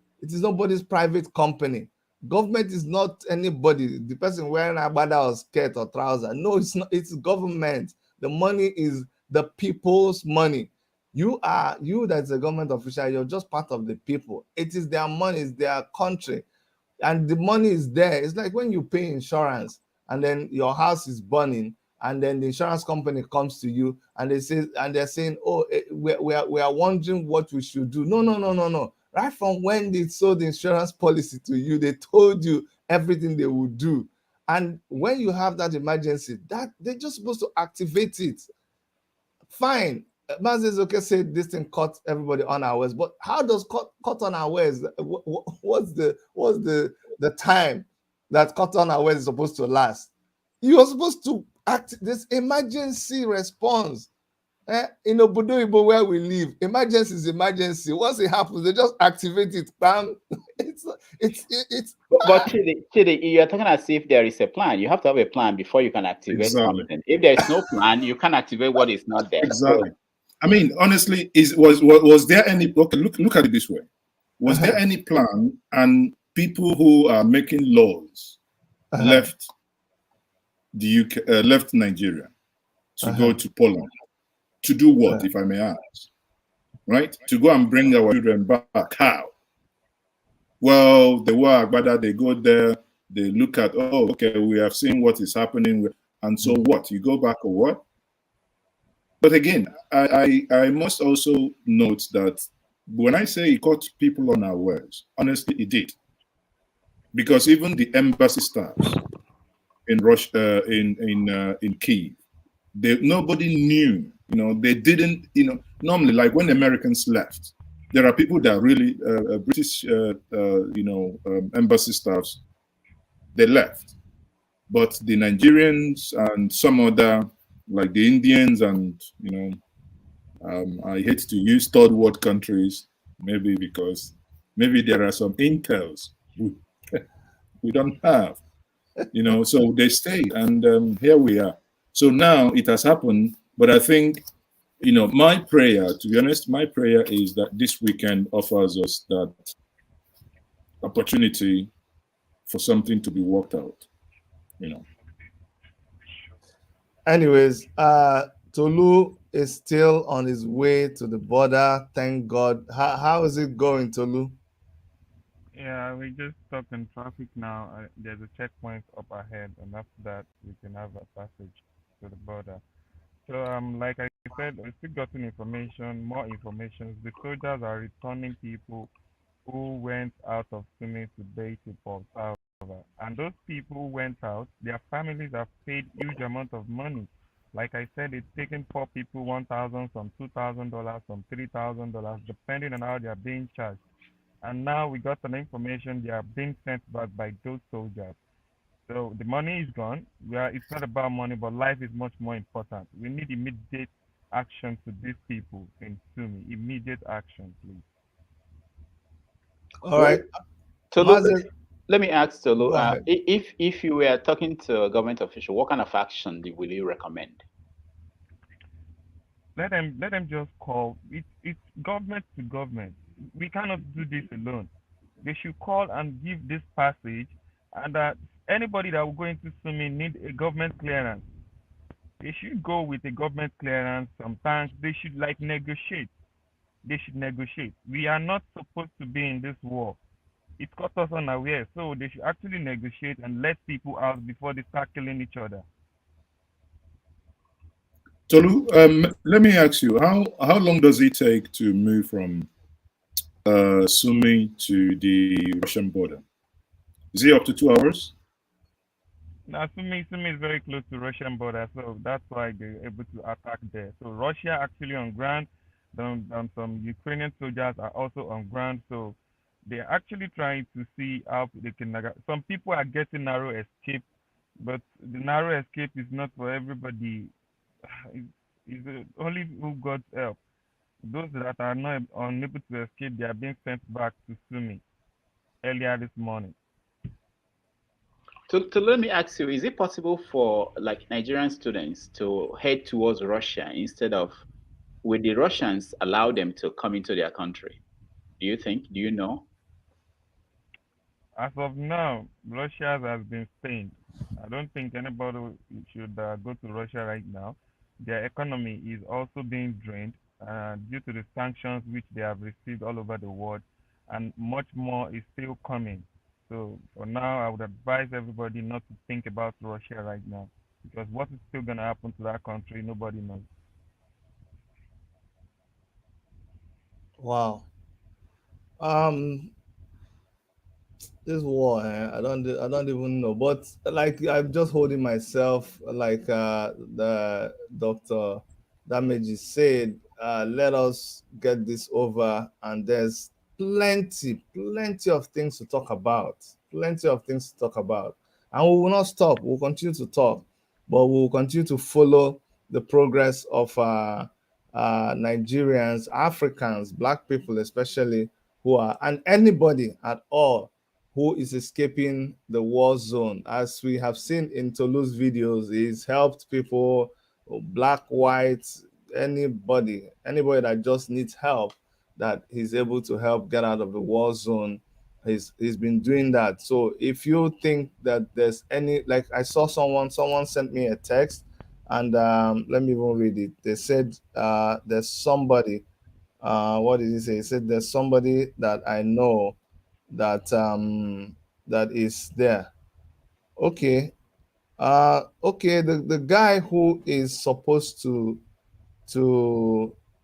private company. Government is not anybody, the person wearing a agbada or skirt or trouser. No, it's not, it's government. The money is the people's money. You that's a government official, you're just part of the people. It is their money, it's their country, and the money is there. It's like when you pay insurance and then your house is burning, and then the insurance company comes to you and they're saying, oh, we are wondering what we should do. No, no, no, no, no. Right from when they sold the insurance policy to you, they told you everything they would do. And when you have that emergency, that they're just supposed to activate it. Fine. Mazes okay said this thing caught everybody unawares, but how does caught unawares? What's the time that caught unawares is supposed to last? You are supposed to act this emergency response. In Obodo Ibo where we live, emergency is emergency. Once it happens, they just activate it. Bam! It's. But Chidi, you're talking as if there is a plan. You have to have a plan before you can activate something. If there is no plan, you can activate what is not there. Exactly. I mean, honestly, was there any? Okay, look at it this way. Was there any plan? And people who are making laws left the UK, left Nigeria to go to Poland to do what, if I may ask? Right? To go and bring our children back. How? Well, they were, but they go there, they look at, oh, okay, we have seen what is happening, and so what? You go back or what? But again, I must also note that when I say it caught people unawares, honestly, it did, because even the embassy staffs in Russia, in Kiev, nobody knew. They didn't. Normally, like when the Americans left, there are people that really British, embassy staffs, they left, but the Nigerians and some other, like the Indians and I hate to use third world countries, maybe because maybe there are some intels we don't have, so they stayed, and here we are. So now it has happened, but I think, my prayer, to be honest, my prayer is that this weekend offers us that opportunity for something to be worked out, Anyways, Tolu is still on his way to the border. Thank God. How is it going, Tolu? Yeah, we just stuck in traffic now. There's a checkpoint up ahead, and after that, we can have a passage to the border. So, like I said, we still gotten information, more information. The soldiers are returning people who went out of swimming to bathe in Port Salva. And those people who went out, their families have paid huge amount of money. Like I said, it's taking poor people 1,000, some $2,000, some $3,000, depending on how they are being charged. And now we got some information they are being sent back by those soldiers. So the money is gone. It's not about money, but life is much more important. We need immediate action to these people in Sumi. Immediate action, please. All right. Tolu, let me ask Tolu, Go ahead. if you were talking to a government official, what kind of action will you recommend? Let them just call. It's government to government. We cannot do this alone. They should call and give this passage, and that anybody that will go into Sumi need a government clearance. They should go with a government clearance. Sometimes they should negotiate. They should negotiate. We are not supposed to be in this war. It caught us unaware, so they should actually negotiate and let people out before they start killing each other. Tolu, let me ask you, how long does it take to move from Sumy to the Russian border? Is it up to 2 hours? Now, Sumi is very close to Russian border, so that's why they're able to attack there. So Russia actually on ground, then some Ukrainian soldiers are also on ground. So they're actually trying to see how they can. Some people are getting narrow escape, but the narrow escape is not for everybody. It's only who got help. Those that are not unable to escape, they are being sent back to Sumi earlier this morning. To let me ask you, is it possible for like Nigerian students to head towards Russia instead of, would the Russians allow them to come into their country? Do you think? Do you know? As of now, Russia has been stained. I don't think anybody should go to Russia right now. Their economy is also being drained due to the sanctions which they have received all over the world, and much more is still coming. So for now, I would advise everybody not to think about Russia right now, because what is still going to happen to that country, nobody knows. Wow. Um, this war, I don't even know. But like I'm just holding myself, like the Dr. Damages said, let us get this over, and there's plenty of things to talk about. Plenty of things to talk about. And we will not stop. We'll continue to talk, but we'll continue to follow the progress of Nigerians, Africans, Black people especially, who are, and anybody at all who is escaping the war zone. As we have seen in Tolu's videos, he's helped people, black, white, anybody that just needs help, that he's able to help get out of the war zone. He's been doing that. So if you think that there's any, like I saw someone sent me a text, and let me even read it. They said there's somebody, what did he say? He said there's somebody that I know that that is there. Okay. Okay, the guy who is supposed to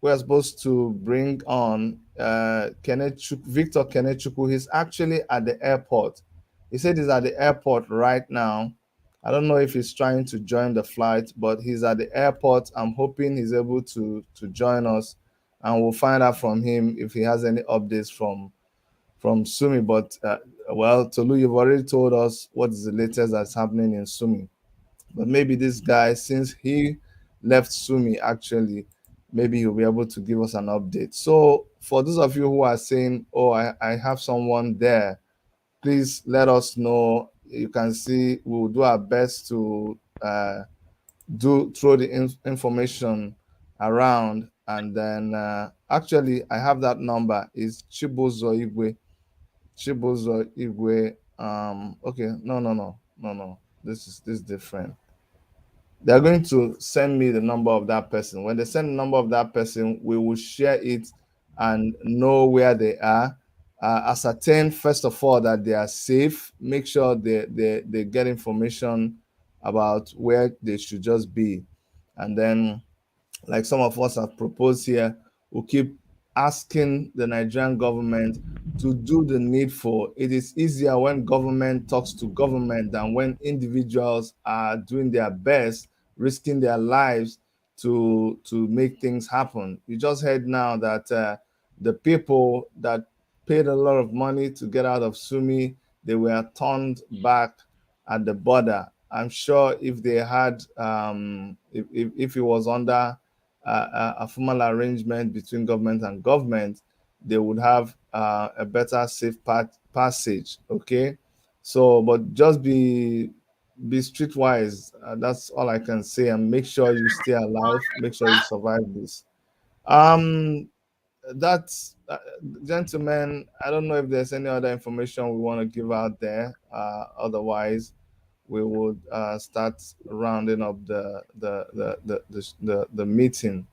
we're supposed to bring on Victor Kenechukwu, he's actually at the airport. He said he's at the airport right now. I don't know if he's trying to join the flight, but he's at the airport. I'm hoping he's able to join us, and we'll find out from him if he has any updates from Sumi. But well, Tolu, you've already told us what is the latest that's happening in Sumi. But maybe this guy, since he left Sumi, actually, maybe he'll be able to give us an update. So for those of you who are saying, "Oh, I have someone there," please let us know. You can see we'll do our best to do throw the information around, and then actually I have that number. Is Chibuzo Igwe. Chibuzo Igwe. Okay, no. This is different. They're going to send me the number of that person. When they send the number of that person, we will share it and know where they are. Ascertain first of all that they are safe. Make sure they get information about where they should just be, and then, like some of us have proposed here, we keep asking the Nigerian government to do the needful. It is easier when government talks to government than when individuals are doing their best, risking their lives to make things happen. You just heard now that the people that paid a lot of money to get out of Sumi, they were turned back at the border. I'm sure if they had, if it was under a formal arrangement between government and government, they would have a better safe passage. Okay, so but just be streetwise. That's all I can say, and make sure you stay alive. Make sure you survive this. Um, that's gentlemen. I don't know if there's any other information we want to give out there. Otherwise, we would start rounding up the meeting.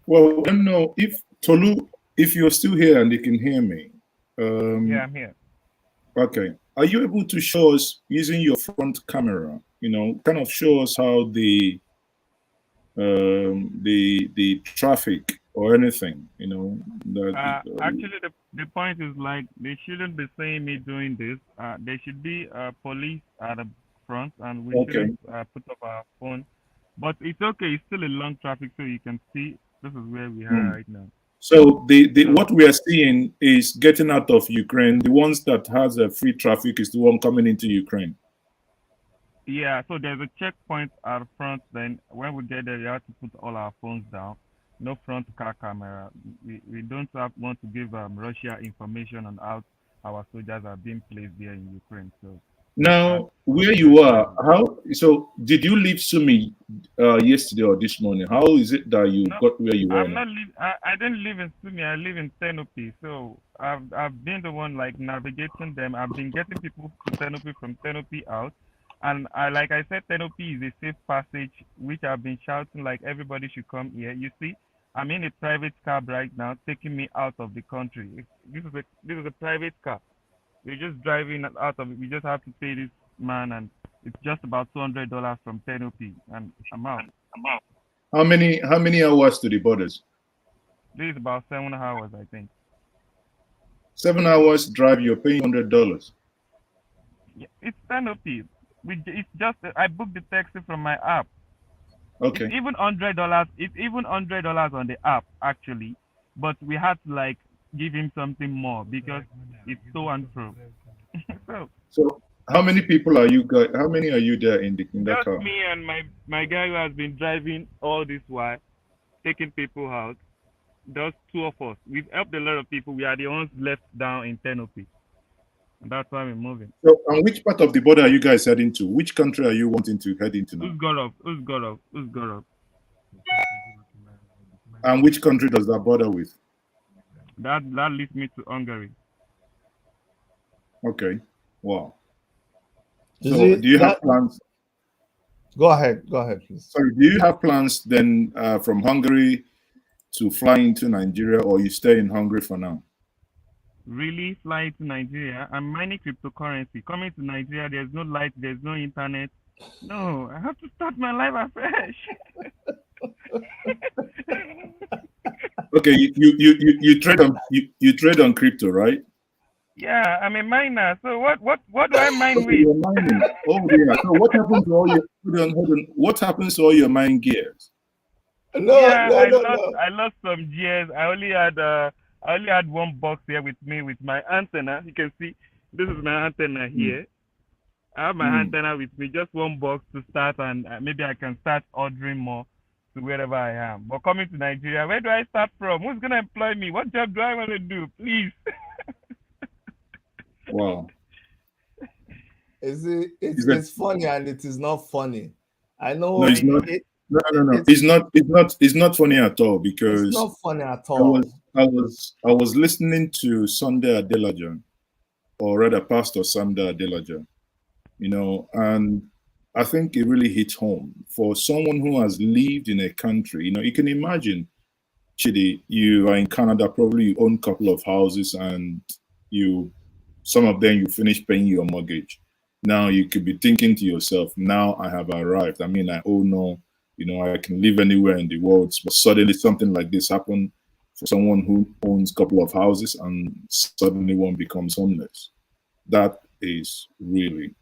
Well, I don't know if Tolu, if you're still here and you can hear me. Yeah, I'm here. Okay. Are you able to show us using your front camera? You know, kind of show us how the traffic or anything, you know. Actually, the point is like they shouldn't be saying me doing this. There should be police at the front, and we Okay. shouldn't put up our phone. But it's okay. It's still a long traffic, so you can see this is where we are Hmm. right now. So the So what we are seeing is getting out of Ukraine. The ones that has a free traffic is the one coming into Ukraine. yeah, so there's a checkpoint at the front. Then when we get there, we have to put all our phones down. No front car camera. We don't want to give Russia information on how our soldiers are being placed there in Ukraine. So that's Now, where you security are, reasons. how so did you leave Sumi yesterday or this morning? How is it that you No, got where you are I'm now? not live. I didn't live in Sumi. I live in Tenopi. So I've been the one like navigating them. I've been getting people to Tenopi from Tenopi out, and like I said, Tenopi is a safe passage, which I've been shouting like everybody should come here. You see, I'm in a private cab right now, taking me out of the country. This is a private car. We're just driving out of it. We just have to pay this man, and it's just about $200 from Tenopi, and I'm out. How many hours to the borders? This is about 7 hours, I think. 7 hours drive. You're paying $100. Yeah, it's Sanofi. It's just I booked the taxi from my app. It's Okay. even $100. It's even $100 on the app actually, but we had to like give him something more because it's so and fro. So So how many people are you guys? How many are you there in that just car? me and my guy who has been driving all this while, taking people out. Just two of us. We've helped a lot of people. We are the ones left down in Tenopi, and that's why we're moving. So, and which part of the border are you guys heading to? Which country are you wanting to head into now? Who's got up? Who's got up? Who's got up? And which country does that border with? That leads me to Hungary. Okay. Wow. You So, see do you have that? plans? Go ahead, please. Sorry, do you have plans then from Hungary to fly into Nigeria, or you stay in Hungary for now? Really fly to Nigeria. I'm mining cryptocurrency. Coming to Nigeria, there's no light, there's no internet. No, I have to start my life afresh. Okay, you trade on you trade on crypto, right? Yeah, I'm a miner. So what do I mine Okay, with? you're mining. Oh yeah. So what happens to all your hold on. What happens to all your mine gears? No, Yeah, no, no, no. I lost some gears. I only had one box here with me with my antenna. You can see this is my antenna Hmm. here. I have my Hmm. antenna with me, just one box to start, and maybe I can start ordering more to wherever I am. But coming to Nigeria, where do I start from? Who's gonna employ me? What job do I want to do? Please. Wow. Is it? It's funny and it is not funny. I No, know it's I not. know. No. it's It's not funny at all it's because not funny at I was all. I was listening to Sunday Adelaja, or rather Pastor Sunday Adelaja, and I think it really hits home for someone who has lived in a country. You can imagine, Chidi, you are in Canada, probably you own a couple of houses, and you some of them you finish paying your mortgage. Now you could be thinking to yourself, now I have arrived. I mean, I owe no, I can live anywhere in the world. But suddenly something like this happened for someone who owns a couple of houses and suddenly one becomes homeless. That is really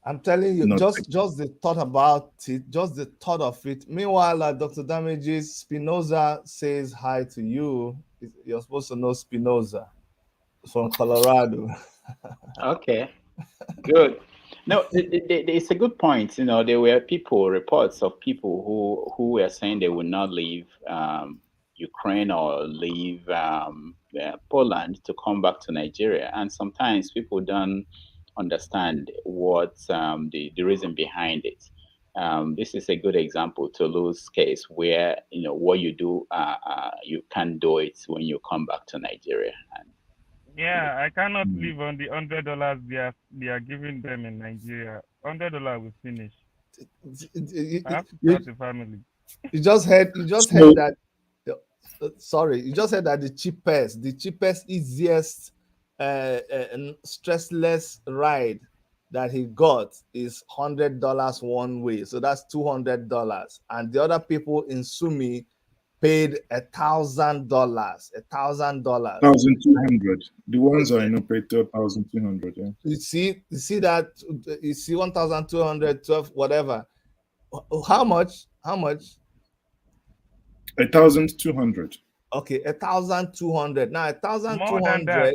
I'm telling you, not. just the thought about it, just the thought of it. Meanwhile, Dr. Damages, Spinoza says hi to you. You're supposed to know Spinoza from Colorado. Okay, good. No, it's a good point. There were reports of people who were saying they would not leave Ukraine or leave Poland to come back to Nigeria. And sometimes people don't understand what the reason behind it. This is a good example, Toulouse case, where what you do, you can't do it when you come back to Nigeria. And Yeah, I cannot Hmm. live on the $100 they are giving them in Nigeria. $100 will finish. I have to you, start a family. you just heard So that. Sorry, you just said that the cheapest, easiest, stressless ride that he got is $100 one way. So that's $200, and the other people in Sumi paid $1,000. $1,000. 1,200. The ones I know paid 1,200. Yeah. You see that, you see 1,200, 12, whatever. How much? How much? 1,200. Okay, 1,200. Now More than that.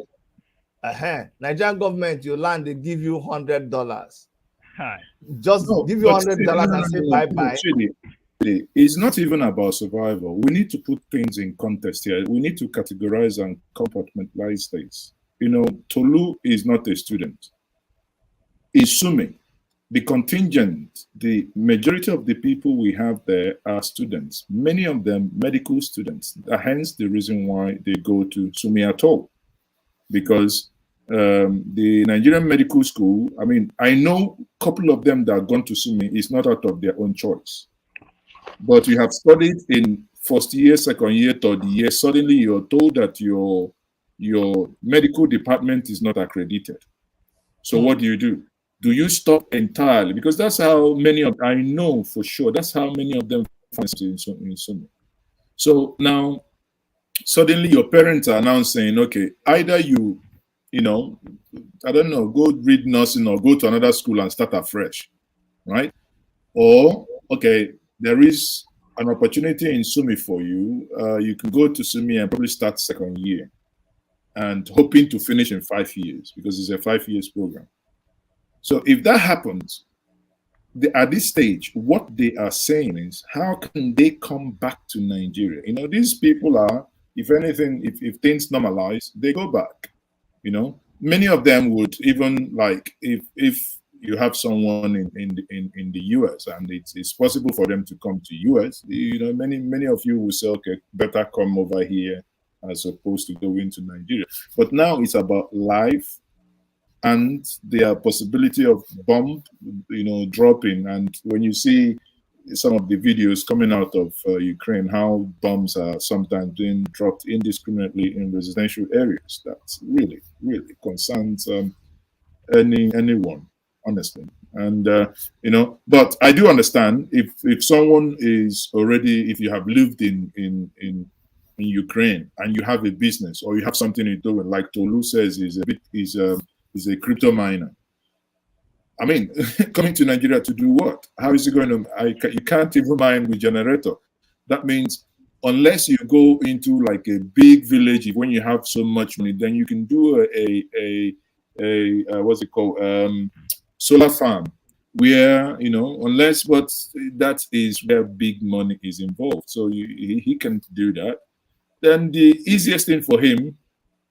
1,200. Nigerian government, you land, they give you $100. Hi. Just No, give you but see, $100 and say bye bye. Chidi, it's not even about survival. We need to put things in context here. We need to categorize and compartmentalize things. You know, Tolu is not a student. He's swimming. The contingent, the majority of the people we have there are students, many of them medical students. Hence the reason why they go to Sumi at all. Because the Nigerian medical school, I mean, I know a couple of them that have gone to Sumi is not out of their own choice. But you have studied in first year, second year, third year, suddenly you're told that your medical department is not accredited. So what do? Do you stop entirely? Because that's how many of I know for sure. That's how many of them find in Sumi. So now suddenly your parents are now saying, okay, either you know, I don't know, go read nursing or go to another school and start afresh, right? Or okay, there is an opportunity in Sumi for you. You can go to Sumi and probably start second year, and hoping to finish in 5 years because it's a 5 years program. So if that happens, at this stage, what they are saying is, how can they come back to Nigeria? You know, these people are, if anything, if things normalize, they go back. You know, many of them would even like if you have someone in the US and it's possible for them to come to US. You know, many of you will say, okay, better come over here as opposed to go into Nigeria. But now it's about life and the possibility of bomb, you know, dropping. And when you see some of the videos coming out of Ukraine, how bombs are sometimes being dropped indiscriminately in residential areas, that's really, really concerns anyone, honestly. And you know, but I do understand if someone is already, if you have lived in Ukraine and you have a business or you have something you're doing, like Tolu says, is a crypto miner. I mean, coming to Nigeria to do what? How is he going to? You can't even mine with generator. That means unless you go into like a big village, when you have so much money, then you can do a what's it called, solar farm, where you know, unless but that is where big money is involved. So he can do that. Then the easiest thing for him,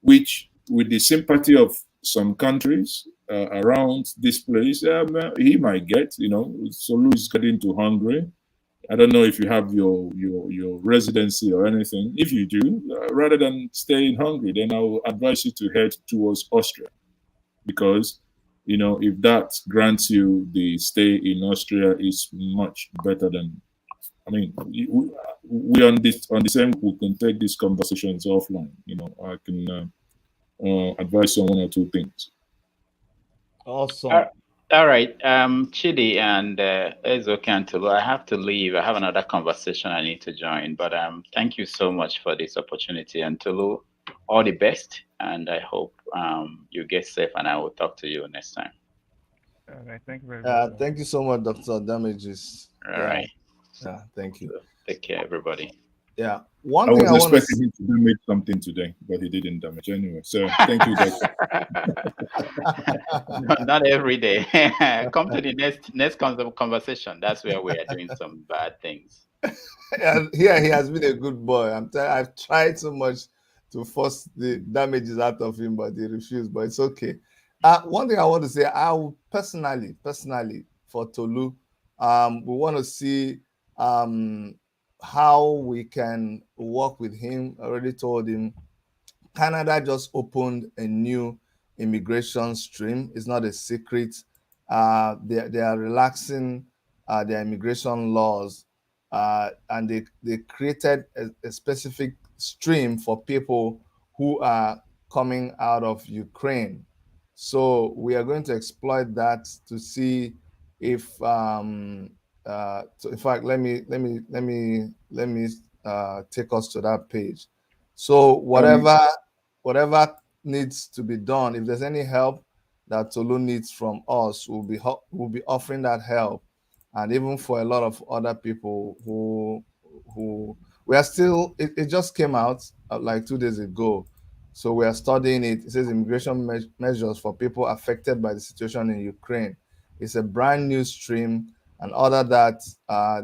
which with the sympathy of some countries around this place, he might get, you know, Solu is getting to Hungary. I don't know if you have your residency or anything. If you do, rather than stay in Hungary, then I will advise you to head towards Austria, because you know if that grants you the stay in Austria is much better than. I mean, we on the same. We can take these conversations offline. You know, I can advise you on one or two things. Awesome. All right, Chidi and Ezoke and Tulu, I have to leave. I have another conversation I need to join. But thank you so much for this opportunity. And Tulu, all the best. And I hope you get safe. And I will talk to you next time. All right. Thank you very much. Thank you so much, Dr. Damages. All right. Yeah, thank you. So, take care, everybody. Yeah. I was expecting him to damage something today, but he didn't damage anyway. So thank you, guys. Not every day. Come to the next conversation. That's where we are doing some bad things. Here he has been a good boy. I've tried so much to force the damages out of him, but he refused. But it's okay. One thing I want to say, I will personally for Tolu, we want to see how we can work with him. I already told him Canada just opened a new immigration stream. It's not a secret. They are relaxing their immigration laws, and they created a specific stream for people who are coming out of Ukraine. So we are going to exploit that to see if so in fact let me take us to that page. So Um, whatever needs to be done, if there's any help that Tolu needs from us, we'll be offering that help, and even for a lot of other people who we are still. It just came out like 2 days ago, so we are studying it. It says immigration measures for people affected by the situation in Ukraine. It's a brand new stream, and other that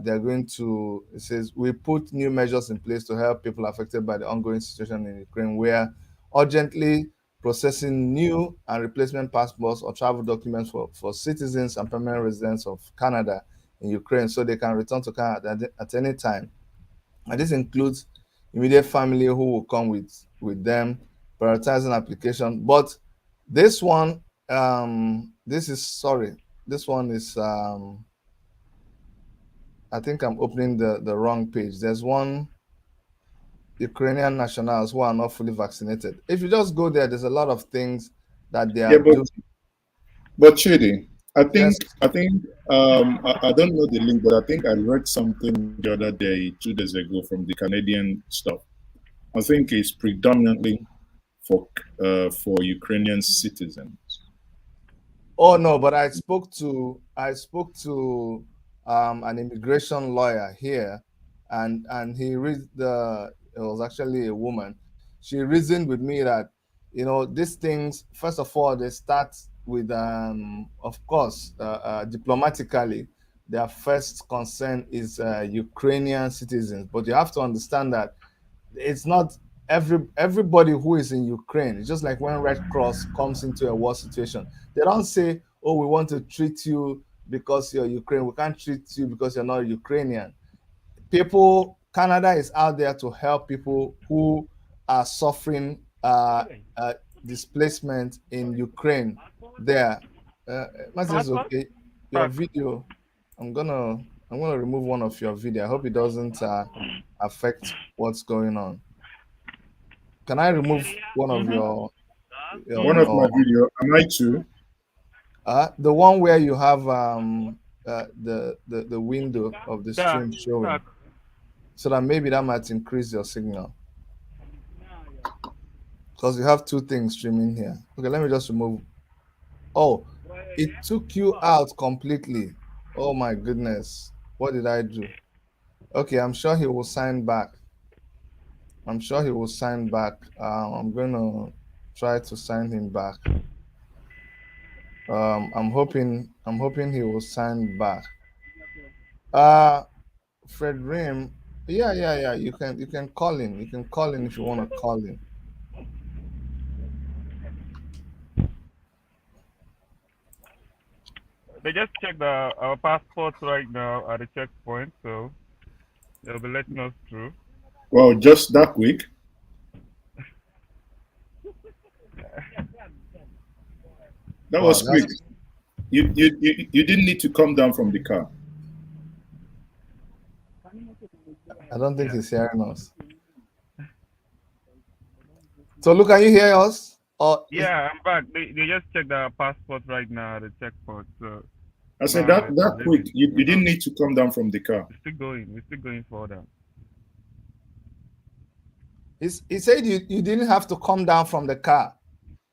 they're going to. It says we put new measures in place to help people affected by the ongoing situation in Ukraine. We are urgently processing new and replacement passports or travel documents for citizens and permanent residents of Canada in Ukraine so they can return to Canada at any time. And this includes immediate family who will come with them, prioritizing application. But this one, this is sorry, this one is I think I'm opening the wrong page. There's one Ukrainian nationals who are not fully vaccinated. If you just go there, there's a lot of things that they yeah, are doing. but Chidi, Yes. I don't know the link, but I think I read something the other day, 2 days ago, from the Canadian stuff. I think it's predominantly for Ukrainian citizens. Oh no, but I spoke to an immigration lawyer here, and he read the it was actually a woman. She reasoned with me that these things, first of all, they start with of course diplomatically. Their first concern is Ukrainian citizens, but you have to understand that it's not everybody who is in Ukraine. It's just like when Red Cross comes into a war situation. They don't say, "Oh, we want to treat you because you're Ukraine. We can't treat you because you're not Ukrainian." Canada is out there to help people who are suffering displacement in Ukraine. There, Matthias, okay, your Fuck. video. I'm gonna I'm gonna remove one of your video. I hope it doesn't affect what's going on. Can I remove one of One of my your video, am I too? the one where you have the window of the Yeah. stream showing, Fuck. so that maybe that might increase your signal because you have two things streaming here. Okay, let me just remove. Oh, it took you out completely. Oh my goodness, what did I do? Okay, I'm sure he will sign back. I'm sure he will sign back. I'm gonna try to sign him back. I'm hoping he will sign back. Uh Fred Rim, yeah. You can call in. You can call in if you want to call in. They just checked our passports right now at the checkpoint, so they'll be letting us through. Well, just that quick. That Wow, was quick. that's You didn't need to come down from the car. I don't think Yeah. he's hearing us. So look, can you hear us? Or Yeah, I'm back. They just checked our passports right now at the checkpoint, so I said now that it's quick. leaving. You didn't need to come down from the car. We're still going. We're still going further. he said you didn't have to come down from the car.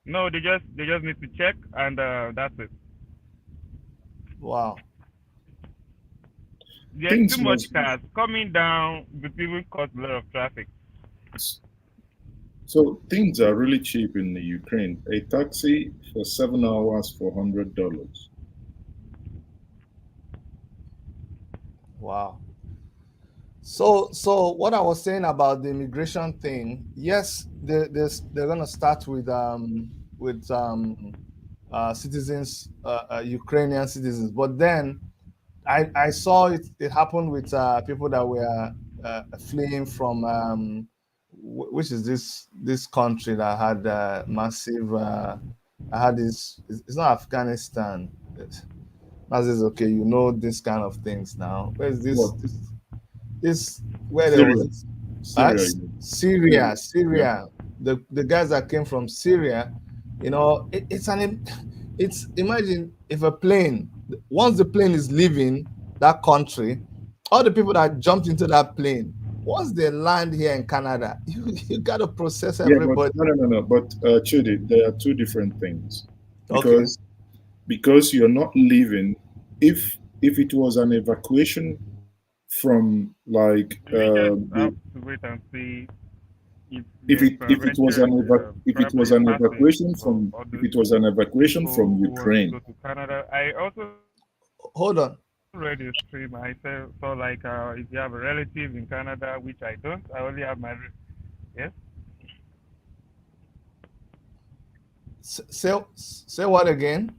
No, they just need to check, and that's it. Wow. There's Things too much must. cars coming down. It even cause a lot of traffic. So things are really cheap in the Ukraine. A taxi for 7 hours for $100. Wow. So what I was saying about the immigration thing, yes, they're gonna start with citizens, Ukrainian citizens, but then I saw it happen with people that were fleeing from which is this country that had massive. I had this. It's not Afghanistan. That is okay. You know this kind of things now. Where's What? this where there was Syria. this Syria. You mean. Syria, Yeah. Syria. The guys that came from Syria, it's imagine if a plane, once the plane is leaving that country, all the people that jumped into that plane, once they land here in Canada, you got to process Yeah, but everybody. no. But Chidi, there are two different things Okay. because you're not leaving. If it was an evacuation from like We just have to wait and see if if there's if it was an probably passage for all if those it was an evacuation people from who want to Ukraine. go to Canada. I also Hold on. read a stream. I saw like if you have a relative in Canada, which I don't. I only have my yes. Say what again?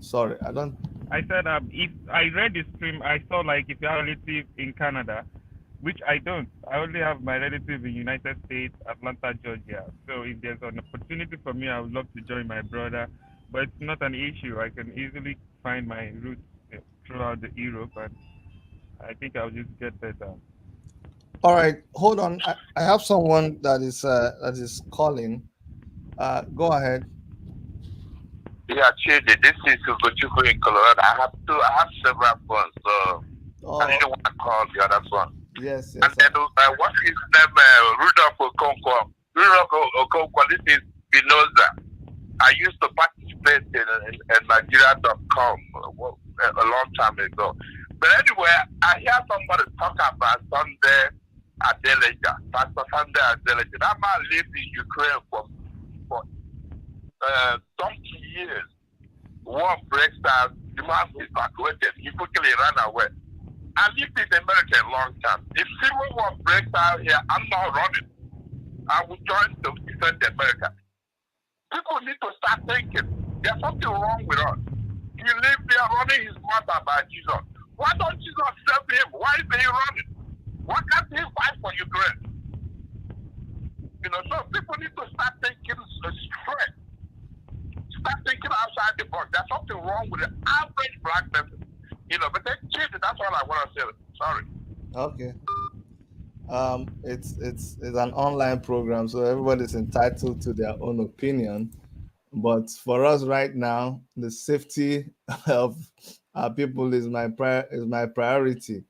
Sorry, I don't. I said if I read the stream, I saw like if you have a relative in Canada, which I don't. I only have my relative in United States, Atlanta, Georgia. So if there's an opportunity for me, I would love to join my brother. But it's not an issue. I can easily find my route throughout the Europe, and I think I'll just get better. All right, hold on. I have someone that is calling. Go ahead. Yeah, Chidi, this is Ugochukwu in Colorado. I have several phones, so I didn't want to call the other one. Yes. And then what is name? Rudolph Okonkwo. This is Spinoza. I used to participate in Nigeria.com a long time ago. But anyway, I hear somebody talk about Sunday Adeleja, Pastor Sunday Adeleja. That man lived in Ukraine for donkey years. War breaks out, the man is evacuated, he quickly ran away. I lived in America a long time. If civil war breaks out here, I'm not running. I will join to defend America. People need to start thinking there's something wrong with us. He live there running his mouth about Jesus. Why don't Jesus save him? Why is he running? Why can't he fight for Ukraine? So people need to start thinking straight. Start thinking outside the box. There's something wrong with the average black person. But they change it. That's all I want to say. Sorry. Okay. It's an online program, so everybody's entitled to their own opinion. But for us right now, the safety of our people is my priority.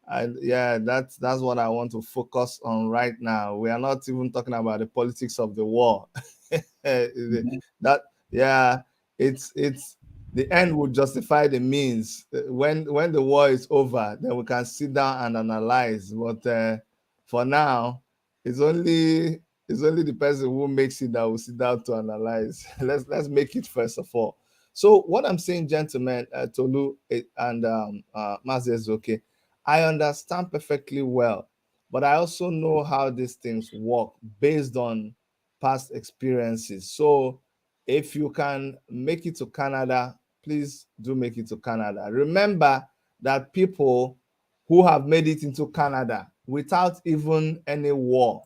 And yeah, that's what I want to focus on right now. We are not even talking about the politics of the war. That yeah, it's the end will justify the means. When the war is over, then we can sit down and analyze. But for now, it's only the person who makes it that will sit down to analyze. let's make it first of all. So what I'm saying, gentlemen, Tolu and Mazi is okay. I understand perfectly well, but I also know how these things work based on past experiences. So if you can make it to Canada, please do make it to Canada. Remember that people who have made it into Canada without even any war,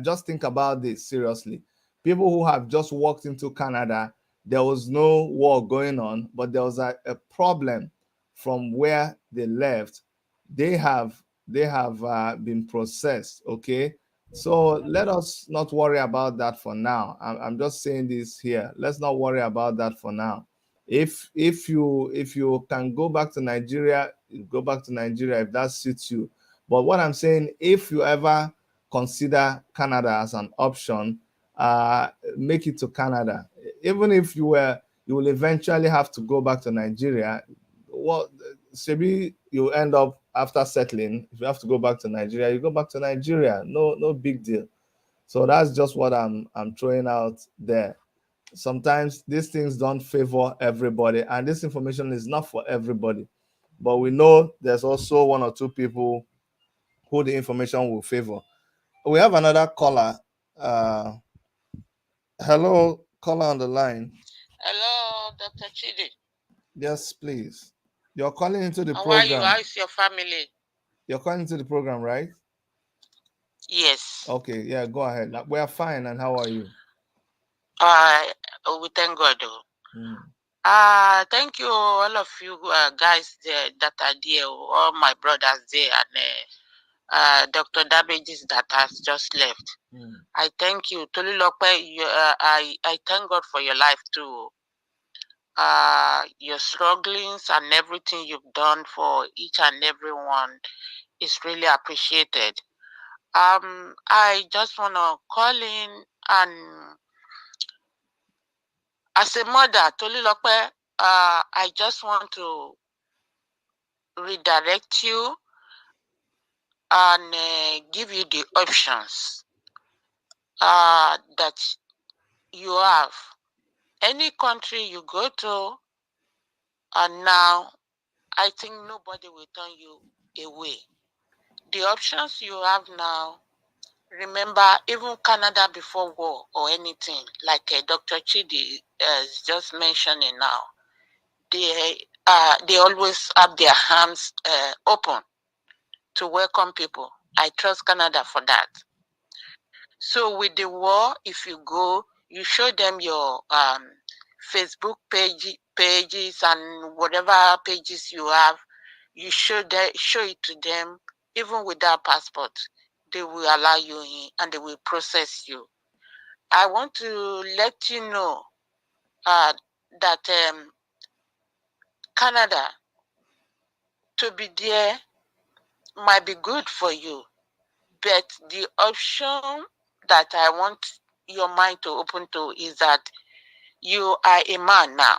just think about this seriously. People who have just walked into Canada, there was no war going on, but there was a problem from where they left. They have been processed. Okay, so let us not worry about that for now. I'm just saying this here. Let's not worry about that for now. If you can go back to Nigeria, go back to Nigeria if that suits you. But what I'm saying, if you ever consider Canada as an option, make it to Canada. Even if you will eventually have to go back to Nigeria. Well, maybe you end up after settling. If you have to go back to Nigeria, you go back to Nigeria. No big deal. So that's just what I'm throwing out there. Sometimes these things don't favor everybody, and this information is not for everybody. But we know there's also one or two people who the information will favor. We have another caller. Hello, caller on the line. Hello, Dr. Chidi. Yes, please. You're calling into the How program. are you? How is your family? You're calling into the program, right? Yes. Okay, yeah, go ahead. We are fine, and how are you? We thank God. Thank you, all of you guys there that are there, all my brothers there, and Dr. Damages that has just left. I thank you. Tolulope, I thank God for your life too. your strugglings and everything you've done for each and every one is really appreciated. I just want to call in, and as a mother, Tolulope, I just want to redirect you and give you the options that you have. Any country you go to, and now I think nobody will turn you away. The options you have now, remember, even Canada before war or anything, like Dr. Chidi is just mentioning now, they always have their hands open to welcome people. I trust Canada for that. So with the war, if you go, you show them your Facebook pages and whatever pages you have. You show it to them, even without passport. They will allow you in and they will process you. I want to let you know that Canada, to be there might be good for you, but the option that I want your mind to open to is that you are a man now.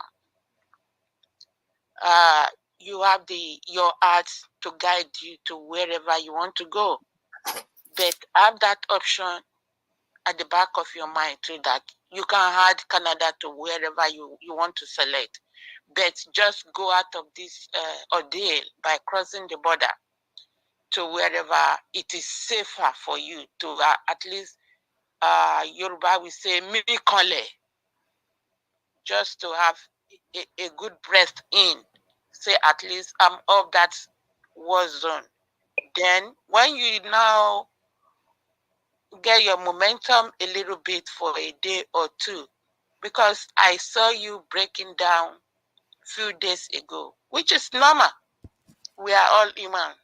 You have your heart to guide you to wherever you want to go, but have that option at the back of your mind too, that you can add Canada to wherever you want to select, but just go out of this ordeal by crossing the border to wherever it is safer for you to at least Yoruba will say mikole, just to have a good breath in, say at least I'm of that war zone. Then when you now get your momentum a little bit for a day or two, because I saw you breaking down a few days ago, which is normal. We are all human.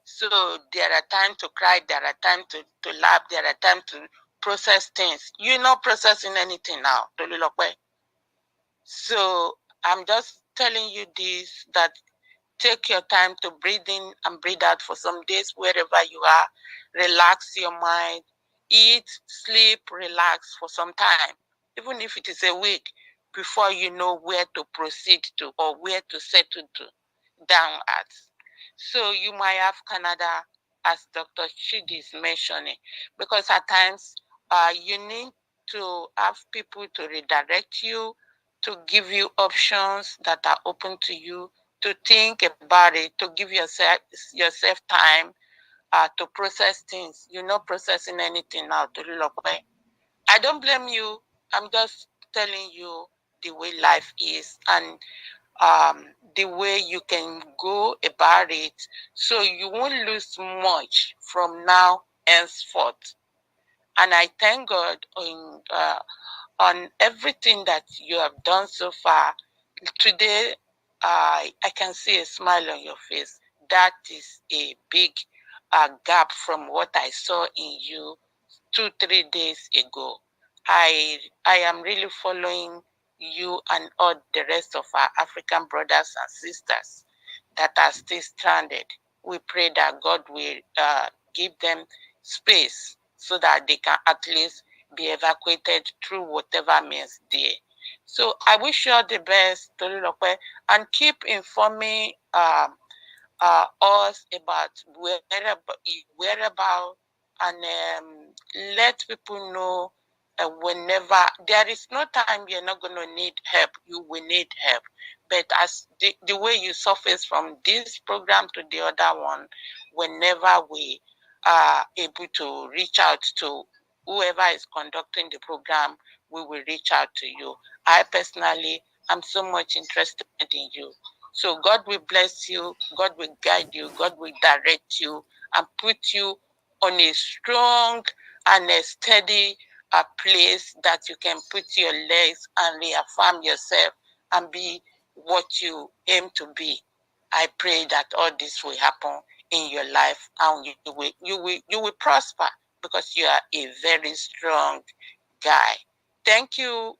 So there are times to cry, there are times to laugh, there are times to process things. You're not processing anything now, Tolulope. So I'm just telling you this, that take your time to breathe in and breathe out for some days wherever you are. Relax your mind, eat, sleep, relax for some time, even if it is a week, before you know where to proceed to or where to settle to down at. So you might have Canada, as Dr. Chidi is mentioning, because at times you need to have people to redirect you, to give you options that are open to you, to think about it, to give yourself time to process things. You're not processing anything now, Tolulope. I don't blame you. I'm just telling you the way life is, and the way you can go about it, so you won't lose much from now henceforth. And I thank God on everything that you have done so far. Today, I can see a smile on your face. That is a big gap from what I saw in you 2-3 days ago. I am really following you and all the rest of our African brothers and sisters that are still stranded. We pray that God will give them space so that they can at least be evacuated through whatever means there. So I wish you all the best, Tolulope, and keep informing us about whereabout, and let people know whenever there is no time you're not going to need help, you will need help. But as the way you surface from this program to the other one, whenever we are able to reach out to whoever is conducting the program, we will reach out to you. I personally am so much interested in you. So God will bless you, God will guide you, God will direct you and put you on a strong and a steady place that you can put your legs and reaffirm yourself and be what you aim to be. I pray that all this will happen in your life, and you will prosper, because you are a very strong guy. Thank you,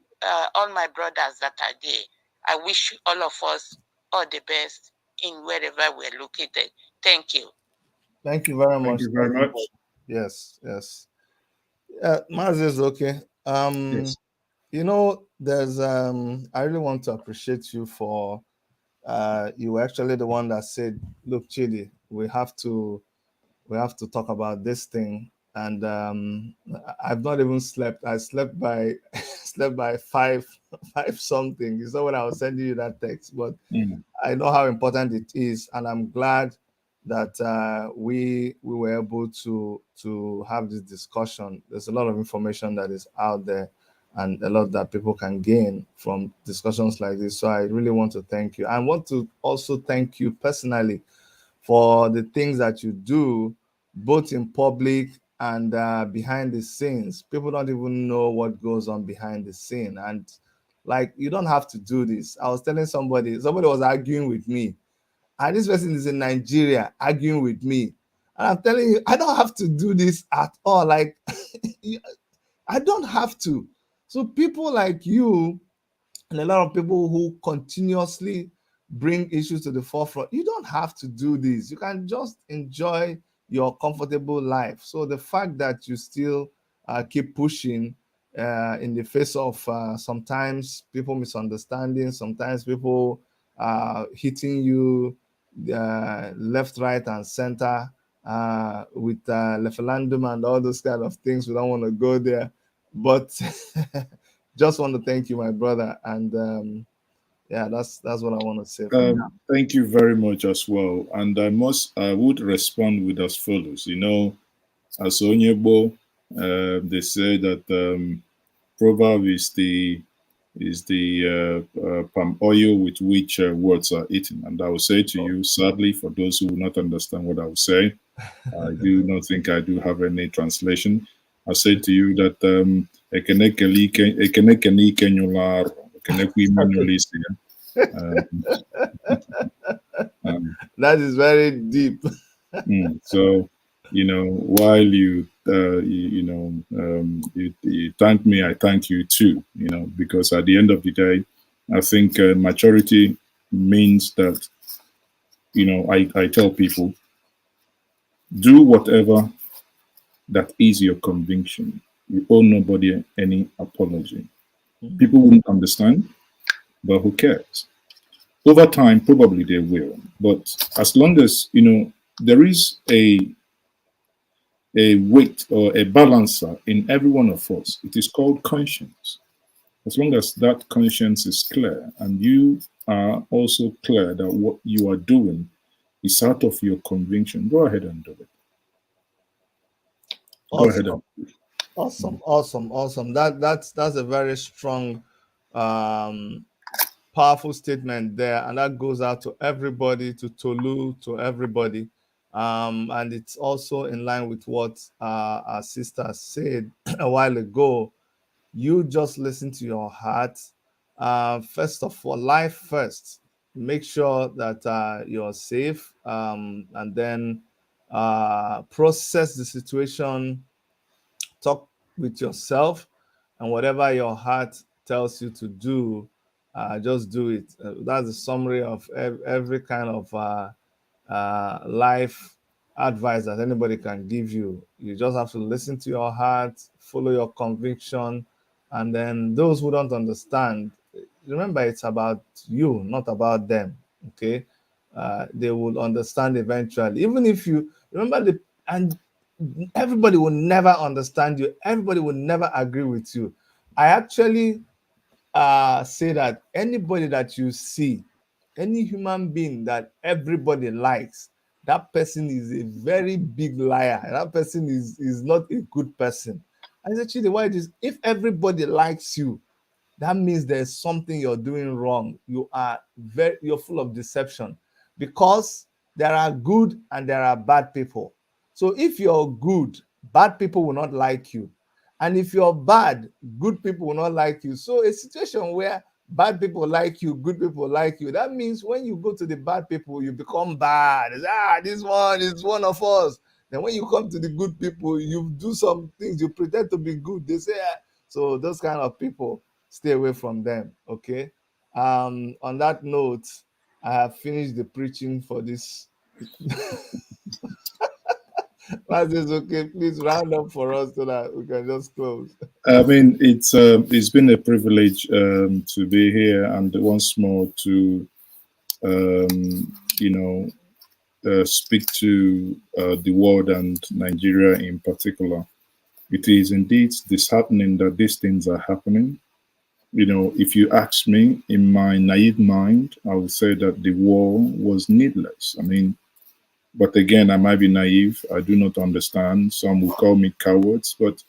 all my brothers that are there. I wish all of us all the best in wherever we're located. Thank you. Thank you very much. Thank you very much. Yes, yes. Maz is okay. Yes. You know, there's I really want to appreciate you for you were actually the one that said, look, Chidi, we have to talk about this thing. And I've not even slept. I slept by slept by five something. You saw when I was sending you that text, but Mm. I know how important it is, and I'm glad that we were able to have this discussion. There's a lot of information that is out there, and a lot that people can gain from discussions like this. So I really want to thank you. I want to also thank you personally for the things that you do, both in public and behind the scenes. People don't even know what goes on behind the scene, and like you don't have to do this. I was telling somebody was arguing with me, and this person is in Nigeria arguing with me, and I'm telling you, I don't have to do this at all. Like I don't have to. So people like you and a lot of people who continuously bring issues to the forefront. You don't have to do this. You can just enjoy your comfortable life. So the fact that you still keep pushing in the face of sometimes people misunderstanding, sometimes people hitting you left, right, and center with referendum and all those kind of things. We don't want to go there, but just want to thank you, my brother, and yeah, that's what I want to say for now. Thank you very much as well. And I would respond with as follows. You know, as Onyebo, they say that proverb is the palm oil with which words are eaten. And I will say to you, sadly, for those who will not understand what I will say, I do not think I do have any translation. I say to you that ekene kene ike nyụla arụ, ekene kwa ime nyụla isi ya. That is very deep. So, you know, while you thank me, I thank you too. You know, because at the end of the day, I think maturity means that, you know, I tell people, do whatever that is your conviction. You owe nobody any apology. People wouldn't understand, but who cares? Over time, probably they will. But as long as, you know, there is a weight or a balancer in every one of us, it is called conscience. As long as that conscience is clear and you are also clear that what you are doing is out of your conviction, go ahead and do it. Go ahead and do it. Awesome. That's a very strong powerful statement there, and that goes out to everybody, to Tolu, to everybody. And it's also in line with what our sister said a while ago. You just listen to your heart. First of all, life first. Make sure that you're safe, and then process the situation, talk with yourself, and whatever your heart tells you to do, just do it. That's the summary of every kind of life advice that anybody can give you. You just have to listen to your heart, follow your conviction, and then those who don't understand, remember it's about you, not about them. Okay, they will understand eventually. Even if you remember and everybody will never understand you. Everybody will never agree with you. I actually say that anybody that you see, any human being that everybody likes, that person is a very big liar. That person is not a good person. And actually, why it is, if everybody likes you, that means there's something you're doing wrong. You're full of deception, because there are good and there are bad people. So if you're good, bad people will not like you, and if you're bad, good people will not like you. So a situation where bad people like you, good people like you, that means when you go to the bad people, you become bad. This one is one of us. Then when you come to the good people, you do some things, you pretend to be good. They say, so those kind of people, stay away from them. Okay. On that note, I have finished the preaching for this. That is okay. Please round up for us so that we can just close. I mean, it's been a privilege to be here and once more to you know speak to the world and Nigeria in particular. It is indeed disheartening that these things are happening. You know, if you ask me, in my naive mind, I would say that the war was needless. I mean, but again, I might be naive. I do not understand. Some will call me cowards, but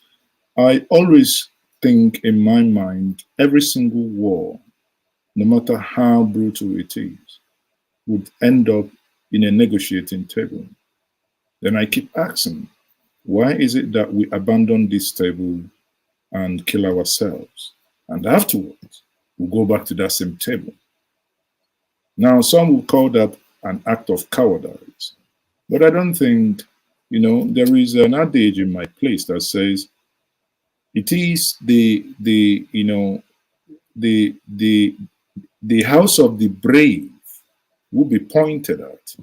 I always think in my mind, every single war, no matter how brutal it is, would end up in a negotiating table. Then I keep asking, why is it that we abandon this table and kill ourselves? And afterwards, we go back to that same table. Now, some will call that an act of cowardice, but I don't think, there is an adage in my place that says it is the house of the brave will be pointed at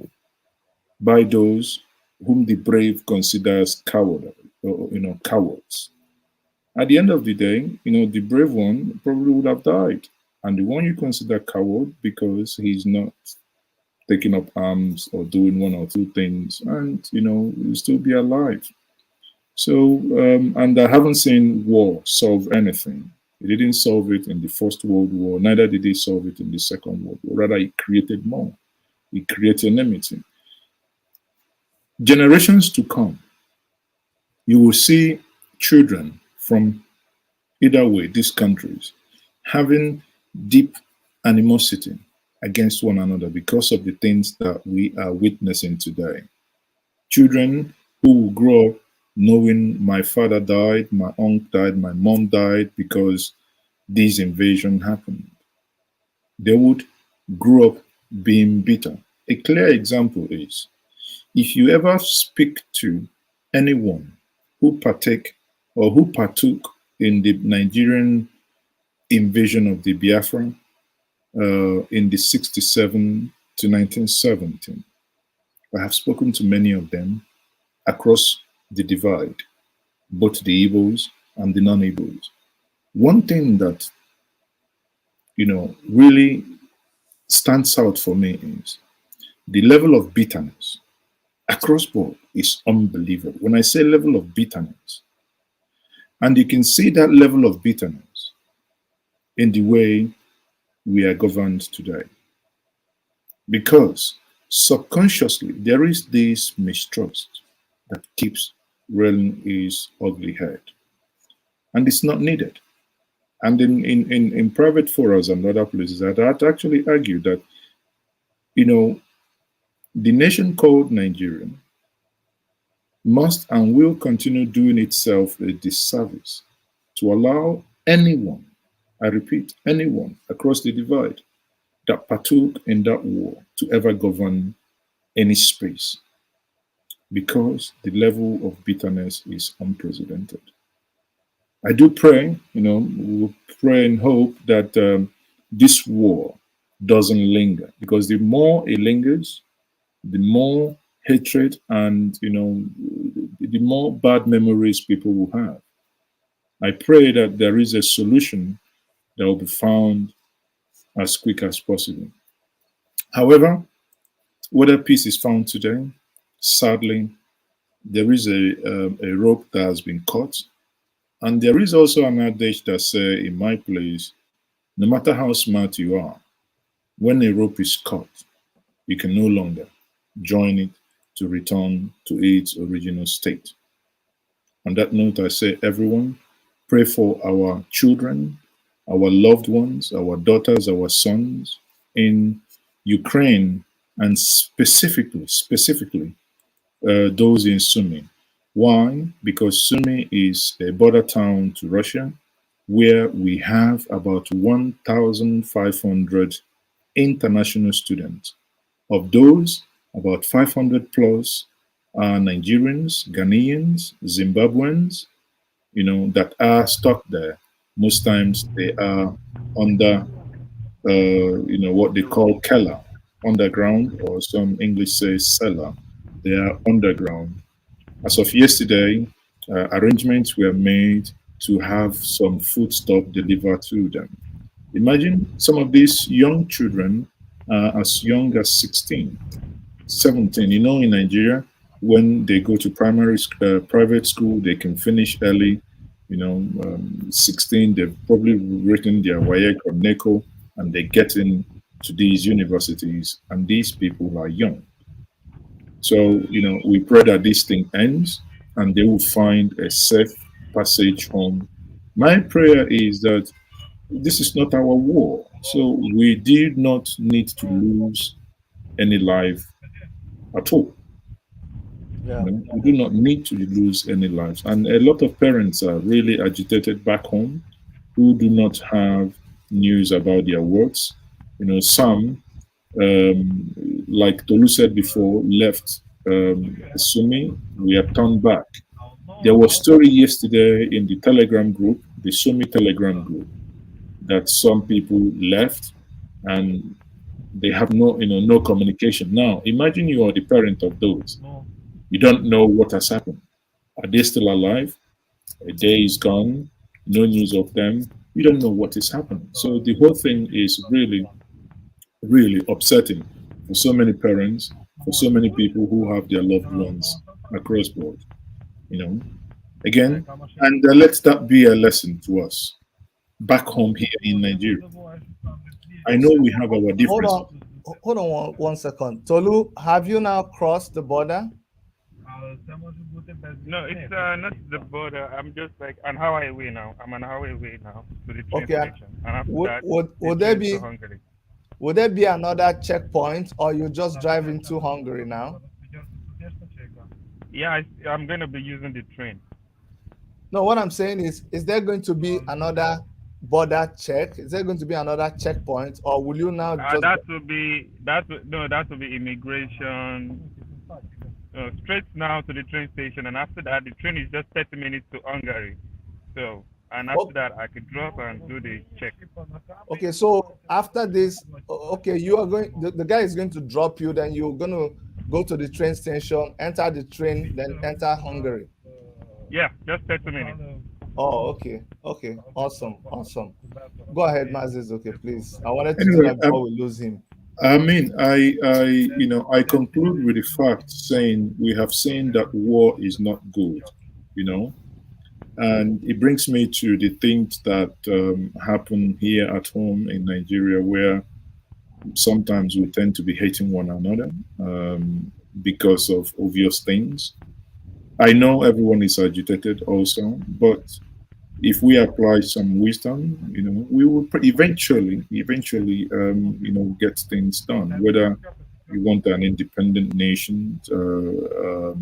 by those whom the brave considers coward, or, cowards. At the end of the day, the brave one probably would have died, and the one you consider coward because he's not taking up arms or doing one or two things, and will still be alive. So, and I haven't seen war solve anything. It didn't solve it in the First World War, neither did it solve it in the Second World War. Rather, it created more. It created enmity. Generations to come, you will see children from either way, these countries, having deep animosity against one another because of the things that we are witnessing today. Children who will grow up knowing my father died, my uncle died, my mom died because this invasion happened. They would grow up being bitter. A clear example is if you ever speak to anyone who partake or who partook in the Nigerian invasion of the Biafra in the 67 to 1917, I have spoken to many of them across the divide, both the Igbos and the non-Igbos. One thing that really stands out for me is the level of bitterness across board is unbelievable. When I say level of bitterness, and you can see that level of bitterness in the way we are governed today. Because subconsciously there is this mistrust that keeps rearing its ugly head. And it's not needed. And in private forums and other places, I'd actually argue that, the nation called Nigeria must and will continue doing itself a disservice to allow anyone, I repeat, anyone across the divide that partook in that war to ever govern any space, because the level of bitterness is unprecedented. I do pray, we'll pray and hope that this war doesn't linger, because the more it lingers, the more hatred and, the more bad memories people will have. I pray that there is a solution that will be found as quick as possible. However, whether peace is found today, sadly, there is a rope that has been cut. And there is also an adage that says, in my place, no matter how smart you are, when a rope is cut, you can no longer join it to return to its original state. On that note, I say, everyone, pray for our children, our loved ones, our daughters, our sons in Ukraine, and specifically those in Sumy. Why? Because Sumy is a border town to Russia, where we have about 1,500 international students. Of those, about 500 plus are Nigerians, Ghanaians, Zimbabweans, that are stuck there. Most times they are under, what they call cellar, underground, or some English says cellar. They are underground. As of yesterday, arrangements were made to have some foodstuff delivered to them. Imagine some of these young children, as young as 16, 17. In Nigeria, when they go to private school, they can finish early. 16, they've probably written their WAEC or NECO, and they get in to these universities, and these people are young. So, we pray that this thing ends and they will find a safe passage home. My prayer is that this is not our war. So we did not need to lose any life at all. Yeah. We do not need to lose any lives. And a lot of parents are really agitated back home who do not have news about their works. Some, like Tolu said before, left Sumi. We are turned back. There was story yesterday in the Telegram group, the Sumi Telegram group, that some people left and they have no communication. Now, imagine you are the parent of those. You don't know what has happened. Are they still alive? A day is gone, no news of them. You don't know what is happening. So the whole thing is really, really upsetting for so many parents, for so many people who have their loved ones across board. You know, again, and let that be a lesson to us back home here in Nigeria. I know we have our Hold differences. on. Hold on one second. Tolu, have you now crossed the border? No, it's not the border. I'm just like on highway now. I'm on highway now to the train Okay. station, and after Would that, would, the would there train to be Hungary. would there be another checkpoint, or you just drive into Hungary now? Yeah, I'm gonna be using the train. No, what I'm saying is there going to be another border check? Is there going to be another checkpoint, or will you now just? That will be immigration. Straight now to the train station, and after that, the train is just 30 minutes to Hungary. So, and after Oh, that, I could drop and do the check. okay, so after this, okay, you are going. The guy is going to drop you. Then you're going to go to the train station, enter the train, then enter Hungary. Yeah, just 30 minutes. Oh, okay, okay, awesome, awesome. Go ahead, Mazis. Okay, please. I wanted to do Anyway, that before we lose him. I mean, I conclude with the fact saying we have seen that war is not good, you know, and it brings me to the things that happen here at home in Nigeria, where sometimes we tend to be hating one another because of obvious things. I know everyone is agitated also, but if we apply some wisdom, we will eventually, get things done. Whether you want an independent nation, a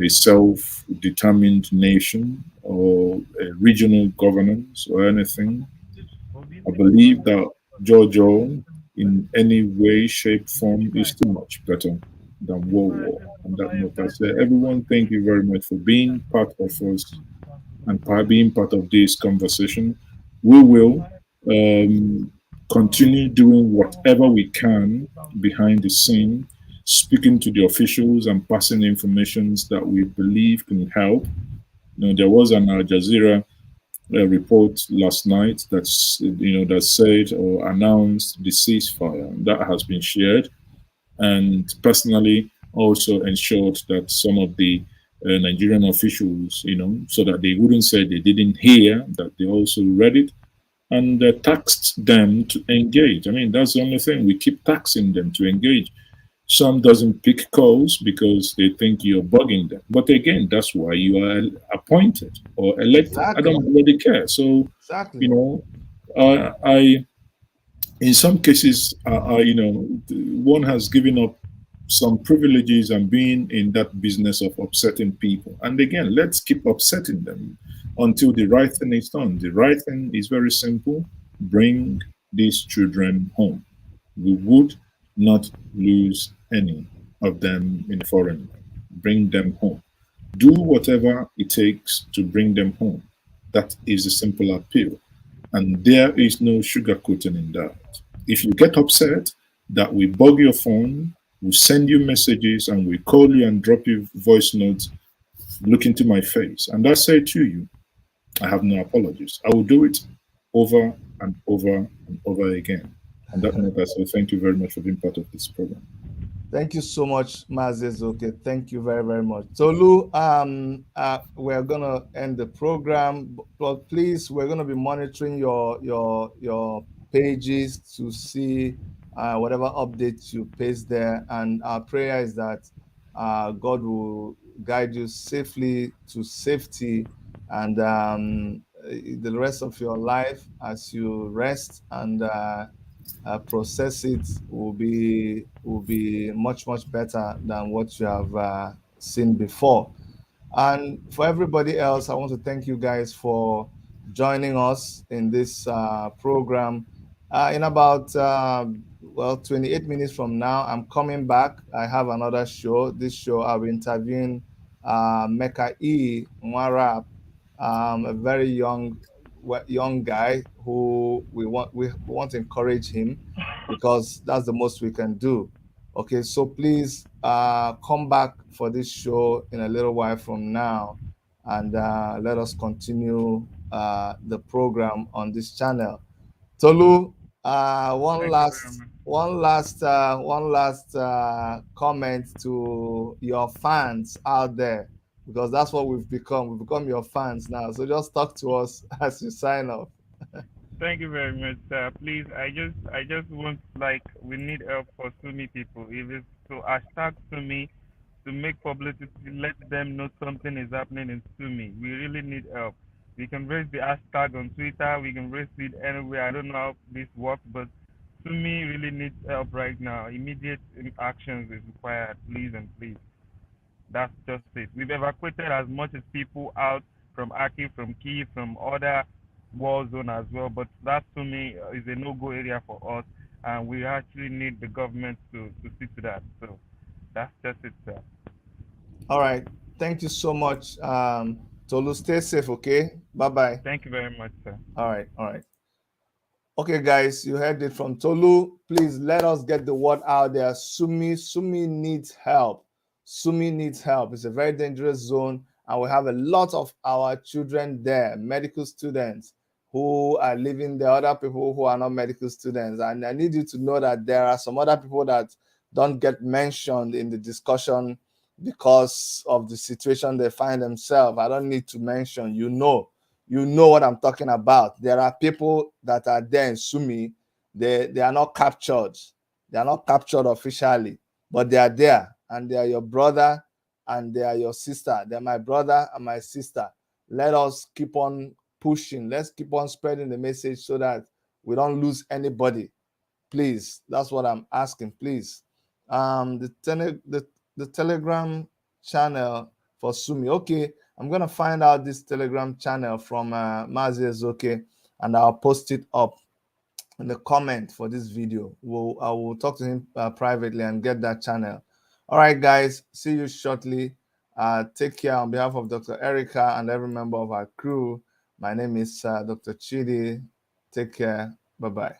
self-determined nation, or a regional governance, or anything, I believe that Jojo, in any way, shape, form, is too much better than World War. On that note, I say, everyone, thank you very much for being part of us and being part of this conversation. We will continue doing whatever we can behind the scene, speaking to the officials and passing informations that we believe can help. There was an Al Jazeera report last night that said or announced the ceasefire that has been shared, and personally also ensured that some of the Nigerian officials, so that they wouldn't say they didn't hear, that they also read it and taxed them to engage. I mean, that's the only thing. We keep taxing them to engage. Some doesn't pick calls because they think you're bugging them. But again, that's why you are appointed or elected. I Exactly, don't really care. So, you exactly. know, I in some cases, one has given up some privileges and being in that business of upsetting people. And again, let's keep upsetting them until the right thing is done. The right thing is very simple: bring these children home. We would not lose any of them in foreign land. Bring them home. Do whatever it takes to bring them home. That is a simple appeal. And there is no sugarcoating in that. If you get upset that we bug your phone, we send you messages and we call you and drop you voice notes, look into my face. And I say to you, I have no apologies. I will do it over and over and over again. On that note, I say thank you very much for being part of this program. Thank you so much, Mazezoke. Thank you very, very much. Tolu, we're gonna end the program, but please, we're gonna be monitoring your pages to see whatever updates you paste there. And our prayer is that God will guide you safely to safety and the rest of your life as you rest and process it will be much better than what you have seen before. And for everybody else, I want to thank you guys for joining us in this program. In about 28 minutes from now, I'm coming back. I have another show. This show I'll be interviewing Mecca E. Mwarap, a very young guy who we want to encourage him because that's the most we can do. Okay, so please come back for this show in a little while from now, and let us continue the program on this channel. Tolu, one last comment to your fans out there, because that's what we've become. We've become your fans now. So just talk to us as you sign off. Thank you very much, sir. Please, I just want, like, we need help for Sumi people. If it's to hashtag Sumi to make publicity, let them know something is happening in Sumi. We really need help. We can raise the hashtag on Twitter. We can raise it anywhere. I don't know how this works, but Sumi really needs help right now. Immediate actions is required, please and please. That's just it. We've evacuated as much as people out from Aki, from Kiev, from other war zone as well. But that to me is a no-go area for us, and we actually need the government to see to that. So that's just it, sir. All right. Thank you so much. Tolu, stay safe, okay? Bye-bye. Thank you very much, sir. All right. Okay, guys, you heard it from Tolu. Please let us get the word out there. Sumi needs help. Sumi needs help. It's a very dangerous zone, and we have a lot of our children there, medical students who are living there, other people who are not medical students. And I need you to know that there are some other people that don't get mentioned in the discussion because of the situation they find themselves. I don't need to mention, you know what I'm talking about. There are people that are there in Sumi. They are not captured. They are not captured officially, but they are there, and they are your brother and they are your sister. They're my brother and my sister. Let us keep on pushing. Let's keep on spreading the message so that we don't lose anybody. Please, that's what I'm asking. Please, the Telegram channel for Sumi. Okay, I'm gonna find out this Telegram channel from Mazezoke, and I'll post it up in the comment for this video. I will talk to him privately and get that channel. All right, guys. See you shortly. Take care on behalf of Dr. Erica and every member of our crew. My name is Dr. Chidi. Take care. Bye-bye.